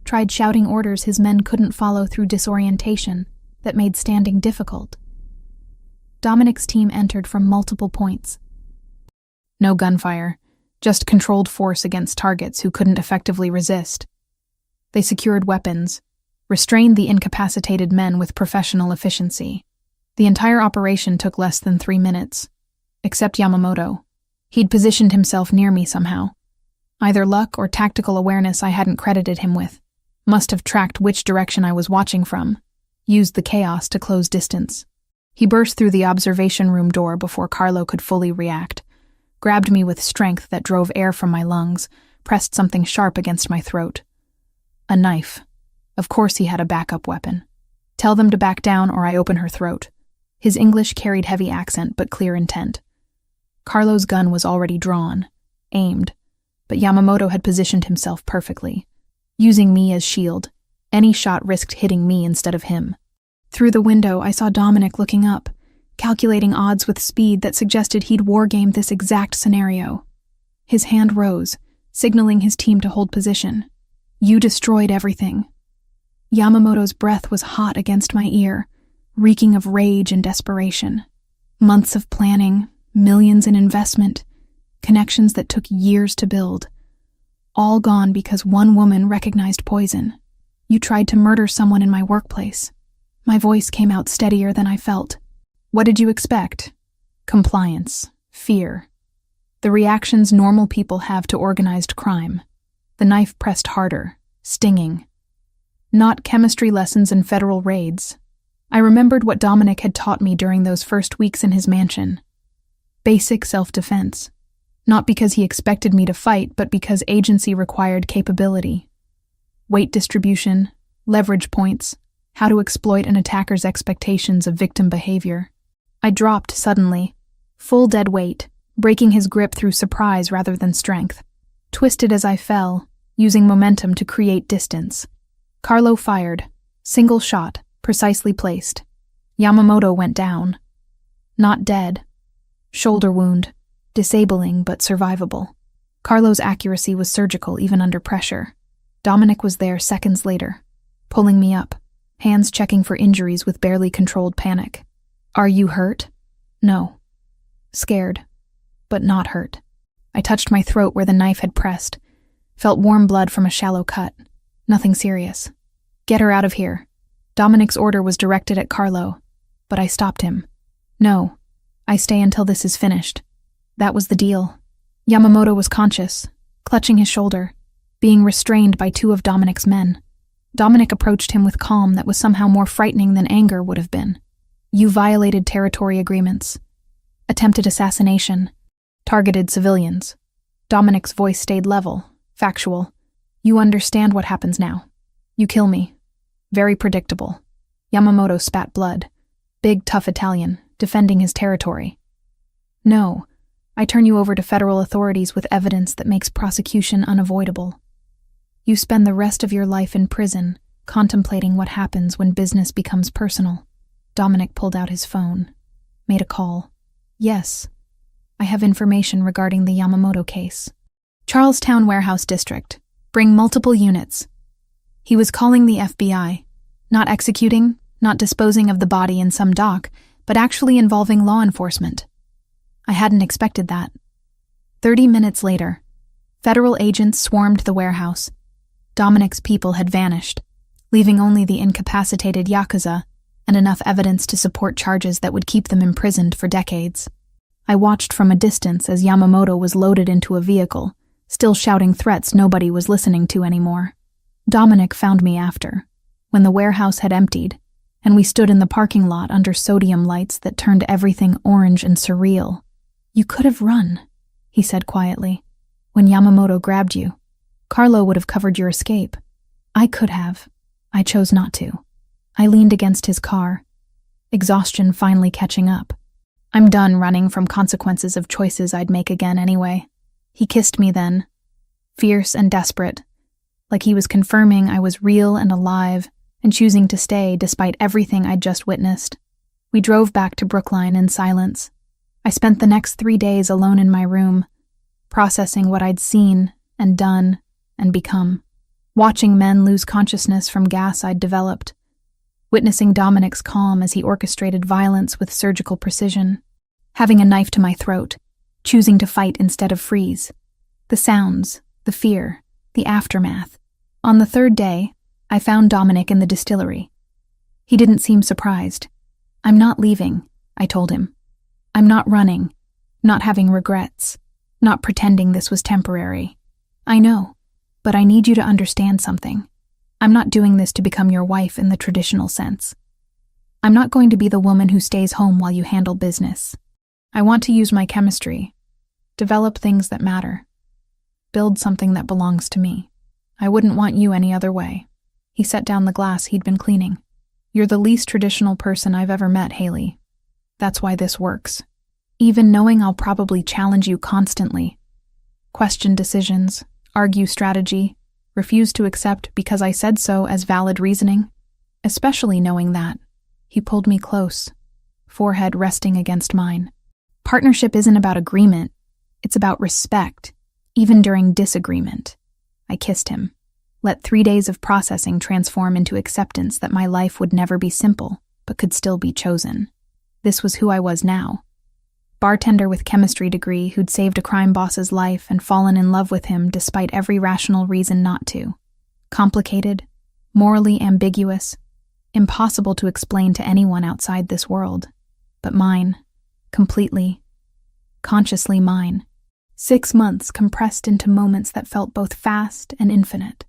tried shouting orders his men couldn't follow through disorientation that made standing difficult. Dominic's team entered from multiple points. No gunfire, just controlled force against targets who couldn't effectively resist. They secured weapons, restrained the incapacitated men with professional efficiency. The entire operation took less than 3 minutes. Except Yamamoto. He'd positioned himself near me somehow. Either luck or tactical awareness I hadn't credited him with. Must have tracked which direction I was watching from. Used the chaos to close distance. He burst through the observation room door before Carlo could fully react. Grabbed me with strength that drove air from my lungs, pressed something sharp against my throat. A knife. Of course he had a backup weapon. Tell them to back down or I open her throat. His English carried heavy accent but clear intent. Carlo's gun was already drawn, aimed, but Yamamoto had positioned himself perfectly. Using me as shield, any shot risked hitting me instead of him. Through the window, I saw Dominic looking up, calculating odds with speed that suggested he'd wargamed this exact scenario. His hand rose, signaling his team to hold position. You destroyed everything. Yamamoto's breath was hot against my ear, reeking of rage and desperation. Months of planning, millions in investment, connections that took years to build. All gone because one woman recognized poison. You tried to murder someone in my workplace. My voice came out steadier than I felt. What did you expect? Compliance, fear. The reactions normal people have to organized crime. The knife pressed harder, stinging. Not chemistry lessons and federal raids. I remembered what Dominic had taught me during those first weeks in his mansion. Basic self-defense. Not because he expected me to fight, but because agency required capability. Weight distribution, leverage points, how to exploit an attacker's expectations of victim behavior. I dropped suddenly, full dead weight, breaking his grip through surprise rather than strength. Twisted as I fell, using momentum to create distance. Carlo fired, single shot, precisely placed. Yamamoto went down. Not dead. Shoulder wound, disabling but survivable. Carlo's accuracy was surgical even under pressure. Dominic was there seconds later, pulling me up, hands checking for injuries with barely controlled panic. "Are you hurt?" "No." "Scared, but not hurt." I touched my throat where the knife had pressed, felt warm blood from a shallow cut. "Nothing serious." "Get her out of here." Dominic's order was directed at Carlo, but I stopped him. "No, I stay until this is finished." That was the deal. Yamamoto was conscious, clutching his shoulder, being restrained by two of Dominic's men. Dominic approached him with calm that was somehow more frightening than anger would have been. "You violated territory agreements, attempted assassination, targeted civilians." Dominic's voice stayed level, factual. "You understand what happens now. You kill me. Very predictable." Yamamoto spat blood. Big, tough Italian, defending his territory. "No, I turn you over to federal authorities with evidence that makes prosecution unavoidable. You spend the rest of your life in prison, contemplating what happens when business becomes personal." Dominic pulled out his phone, made a call. "Yes, I have information regarding the Yamamoto case. Charlestown Warehouse District. Bring multiple units." He was calling the FBI, not executing, not disposing of the body in some dock, but actually involving law enforcement. I hadn't expected that. 30 minutes later, federal agents swarmed the warehouse. Dominic's people had vanished, leaving only the incapacitated Yakuza and enough evidence to support charges that would keep them imprisoned for decades. I watched from a distance as Yamamoto was loaded into a vehicle, still shouting threats nobody was listening to anymore. Dominic found me after, when the warehouse had emptied, and we stood in the parking lot under sodium lights that turned everything orange and surreal. "You could have run," he said quietly. "When Yamamoto grabbed you, Carlo would have covered your escape. I could have. I chose not to." I leaned against his car, exhaustion finally catching up. I'm done running from consequences of choices I'd make again anyway. He kissed me then, fierce and desperate, like he was confirming I was real and alive and choosing to stay despite everything I'd just witnessed. We drove back to Brookline in silence. I spent the next 3 days alone in my room, processing what I'd seen and done and become, watching men lose consciousness from gas I'd developed, witnessing Dominic's calm as he orchestrated violence with surgical precision, having a knife to my throat, choosing to fight instead of freeze. The sounds, the fear, the aftermath. On the 3rd day, I found Dominic in the distillery. He didn't seem surprised. "I'm not leaving," I told him. "I'm not running, not having regrets, not pretending this was temporary. I know, but I need you to understand something. I'm not doing this to become your wife in the traditional sense. I'm not going to be the woman who stays home while you handle business. I want to use my chemistry, develop things that matter, build something that belongs to me. I wouldn't want you any other way." He set down the glass he'd been cleaning. "You're the least traditional person I've ever met, Haley. That's why this works. Even knowing I'll probably challenge you constantly, question decisions, argue strategy, refuse to accept because I said so as valid reasoning, especially knowing that." He pulled me close, forehead resting against mine. "Partnership isn't about agreement. It's about respect, even during disagreement." I kissed him. Let 3 days of processing transform into acceptance that my life would never be simple, but could still be chosen. This was who I was now. Bartender with chemistry degree who'd saved a crime boss's life and fallen in love with him despite every rational reason not to. Complicated, morally ambiguous, impossible to explain to anyone outside this world. But mine. Completely. Consciously mine. 6 months compressed into moments that felt both fast and infinite.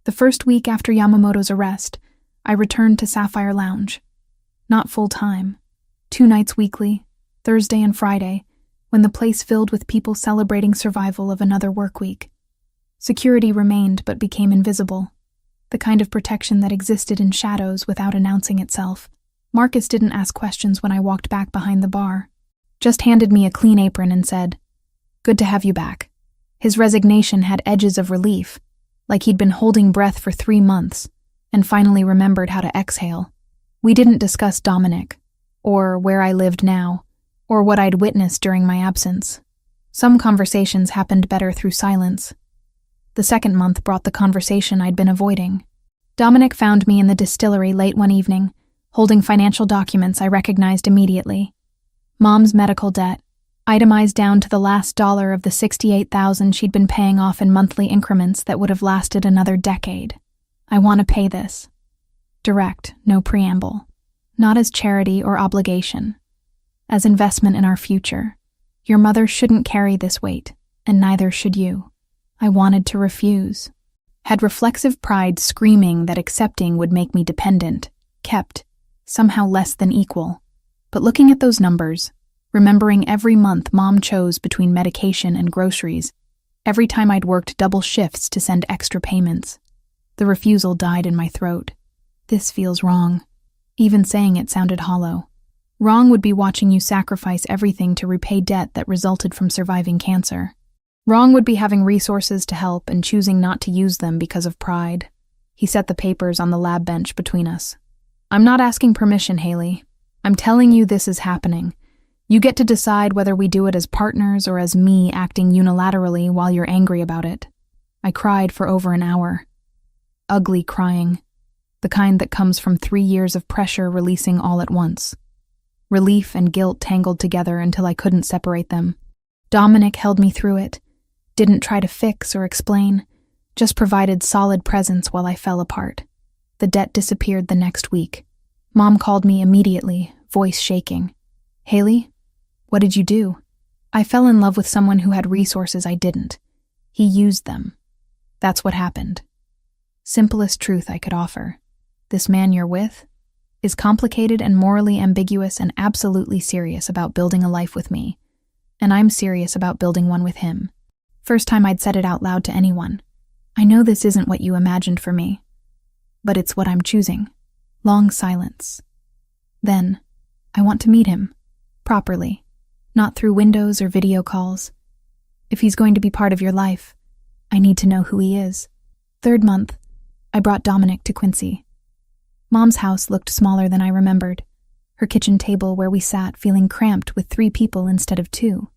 The first week after Yamamoto's arrest, I returned to Sapphire Lounge. Not full-time. 2 nights weekly, Thursday and Friday, when the place filled with people celebrating survival of another work week. Security remained but became invisible. The kind of protection that existed in shadows without announcing itself. Marcus didn't ask questions when I walked back behind the bar. Just handed me a clean apron and said, "Good to have you back." His resignation had edges of relief, like he'd been holding breath for 3 months, and finally remembered how to exhale. We didn't discuss Dominic, or where I lived now, or what I'd witnessed during my absence. Some conversations happened better through silence. The 2nd month brought the conversation I'd been avoiding. Dominic found me in the distillery late one evening, holding financial documents I recognized immediately. Mom's medical debt, itemized down to the last dollar of the $68,000 she'd been paying off in monthly increments that would have lasted another decade. I want to pay this. Direct, no preamble. Not as charity or obligation. As investment in our future. Your mother shouldn't carry this weight, and neither should you. I wanted to refuse. Had reflexive pride screaming that accepting would make me dependent, kept, somehow less than equal. But looking at those numbers, remembering every month Mom chose between medication and groceries, every time I'd worked double shifts to send extra payments, the refusal died in my throat. This feels wrong. Even saying it sounded hollow. Wrong would be watching you sacrifice everything to repay debt that resulted from surviving cancer. Wrong would be having resources to help and choosing not to use them because of pride. He set the papers on the lab bench between us. I'm not asking permission, Haley. I'm telling you this is happening. You get to decide whether we do it as partners or as me acting unilaterally while you're angry about it. I cried for over an hour. Ugly crying. The kind that comes from 3 years of pressure releasing all at once. Relief and guilt tangled together until I couldn't separate them. Dominic held me through it, didn't try to fix or explain, just provided solid presence while I fell apart. The debt disappeared the next week. Mom called me immediately, voice shaking. Haley, what did you do? I fell in love with someone who had resources I didn't. He used them. That's what happened. Simplest truth I could offer. This man you're with is complicated and morally ambiguous and absolutely serious about building a life with me. And I'm serious about building one with him. First time I'd said it out loud to anyone. I know this isn't what you imagined for me, but it's what I'm choosing. Long silence. Then, I want to meet him. Properly. Not through windows or video calls. If he's going to be part of your life, I need to know who he is. 3rd month, I brought Dominic to Quincy. Mom's house looked smaller than I remembered. Her kitchen table where we sat feeling cramped with 3 people instead of 2.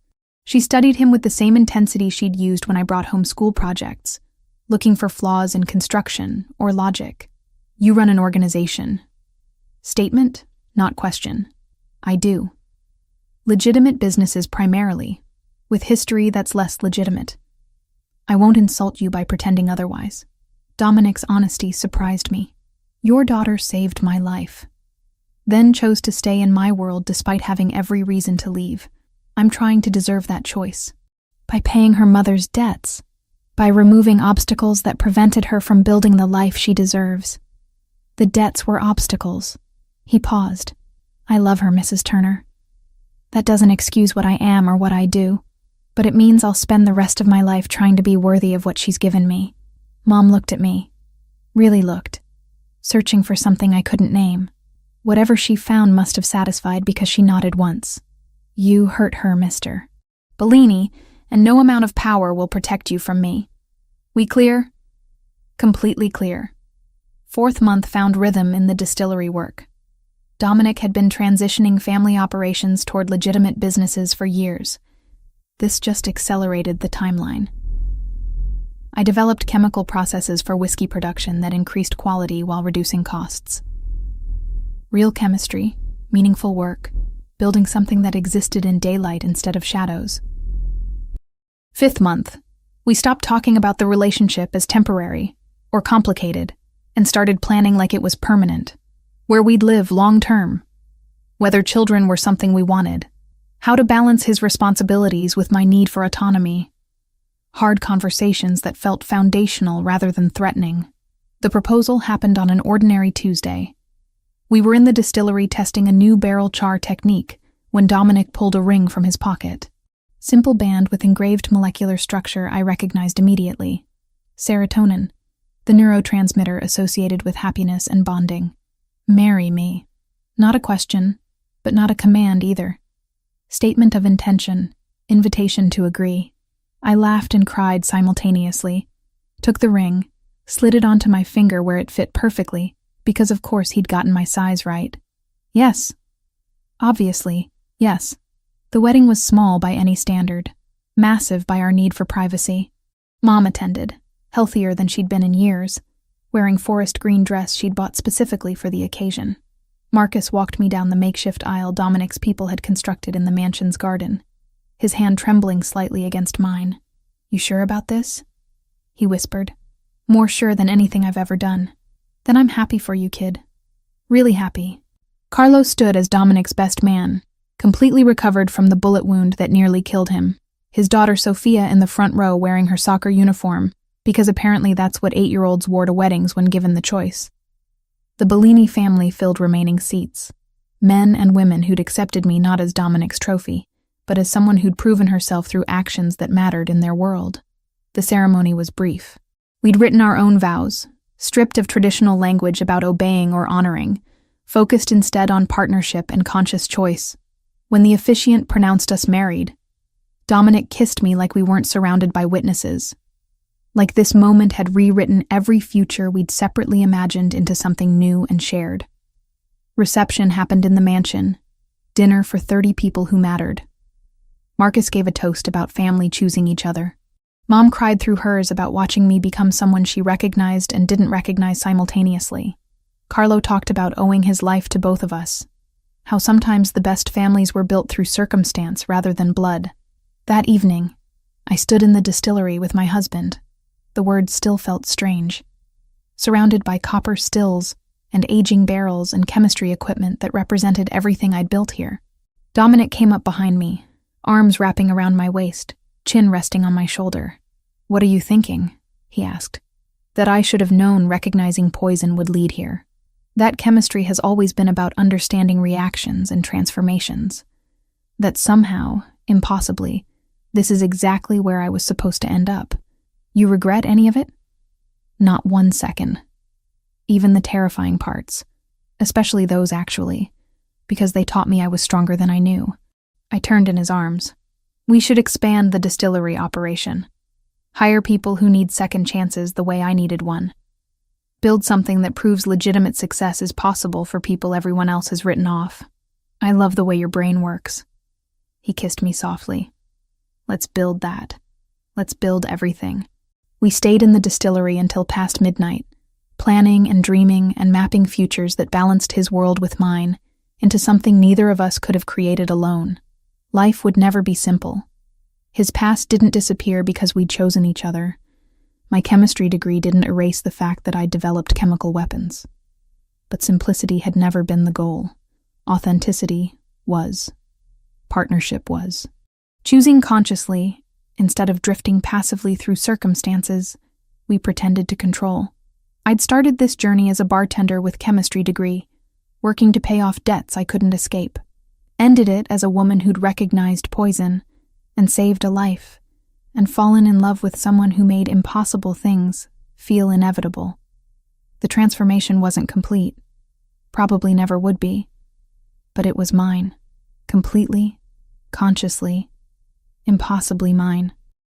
She studied him with the same intensity she'd used when I brought home school projects, looking for flaws in construction or logic. You run an organization. Statement, not question. I do. Legitimate businesses primarily, with history that's less legitimate. I won't insult you by pretending otherwise. Dominic's honesty surprised me. Your daughter saved my life. Then chose to stay in my world despite having every reason to leave. I'm trying to deserve that choice. By paying her mother's debts. By removing obstacles that prevented her from building the life she deserves. The debts were obstacles. He paused. I love her, Mrs. Turner. That doesn't excuse what I am or what I do, but it means I'll spend the rest of my life trying to be worthy of what she's given me. Mom looked at me. Really looked. Searching for something I couldn't name. Whatever she found must have satisfied because she nodded once. You hurt her, mister. Bellini, and no amount of power will protect you from me. We clear? Completely clear. 4th month found rhythm in the distillery work. Dominic had been transitioning family operations toward legitimate businesses for years. This just accelerated the timeline. I developed chemical processes for whiskey production that increased quality while reducing costs. Real chemistry, meaningful work, building something that existed in daylight instead of shadows. 5th month, we stopped talking about the relationship as temporary or complicated and started planning like it was permanent, where we'd live long-term, whether children were something we wanted, how to balance his responsibilities with my need for autonomy. Hard conversations that felt foundational rather than threatening. The proposal happened on an ordinary Tuesday. We were in the distillery testing a new barrel char technique when Dominic pulled a ring from his pocket. Simple band with engraved molecular structure I recognized immediately. Serotonin, the neurotransmitter associated with happiness and bonding. Marry me. Not a question, but not a command either. Statement of intention, invitation to agree. I laughed and cried simultaneously, took the ring, slid it onto my finger where it fit perfectly, because of course he'd gotten my size right. Yes. Obviously, yes. The wedding was small by any standard, massive by our need for privacy. Mom attended, healthier than she'd been in years, wearing forest green dress she'd bought specifically for the occasion. Marcus walked me down the makeshift aisle Dominic's people had constructed in the mansion's garden, his hand trembling slightly against mine. "You sure about this?" he whispered. "More sure than anything I've ever done." "Then I'm happy for you, kid. Really happy." Carlo stood as Dominic's best man, completely recovered from the bullet wound that nearly killed him, his daughter Sophia in the front row wearing her soccer uniform, because apparently that's what 8-year-olds wore to weddings when given the choice. The Bellini family filled remaining seats, men and women who'd accepted me not as Dominic's trophy, but as someone who'd proven herself through actions that mattered in their world. The ceremony was brief. We'd written our own vows, stripped of traditional language about obeying or honoring, focused instead on partnership and conscious choice. When the officiant pronounced us married, Dominic kissed me like we weren't surrounded by witnesses. Like this moment had rewritten every future we'd separately imagined into something new and shared. Reception happened in the mansion, dinner for 30 people who mattered. Marcus gave a toast about family choosing each other. Mom cried through hers about watching me become someone she recognized and didn't recognize simultaneously. Carlo talked about owing his life to both of us, how sometimes the best families were built through circumstance rather than blood. That evening, I stood in the distillery with my husband. The words still felt strange. Surrounded by copper stills and aging barrels and chemistry equipment that represented everything I'd built here. Dominic came up behind me, arms wrapping around my waist, chin resting on my shoulder. "What are you thinking?" he asked. That I should have known recognizing poison would lead here. That chemistry has always been about understanding reactions and transformations. That somehow, impossibly, this is exactly where I was supposed to end up. You regret any of it? Not 1 second. Even the terrifying parts, especially those actually, because they taught me I was stronger than I knew. I turned in his arms. "We should expand the distillery operation. Hire people who need second chances the way I needed one. Build something that proves legitimate success is possible for people everyone else has written off. I love the way your brain works." He kissed me softly. "Let's build that. Let's build everything." We stayed in the distillery until past midnight, planning and dreaming and mapping futures that balanced his world with mine into something neither of us could have created alone. Life would never be simple. His past didn't disappear because we'd chosen each other. My chemistry degree didn't erase the fact that I'd developed chemical weapons. But simplicity had never been the goal. Authenticity was. Partnership was. Choosing consciously, instead of drifting passively through circumstances we pretended to control. I'd started this journey as a bartender with chemistry degree, working to pay off debts I couldn't escape. Ended it as a woman who'd recognized poison and saved a life, and fallen in love with someone who made impossible things feel inevitable. The transformation wasn't complete, probably never would be, but it was mine, completely, consciously, impossibly mine.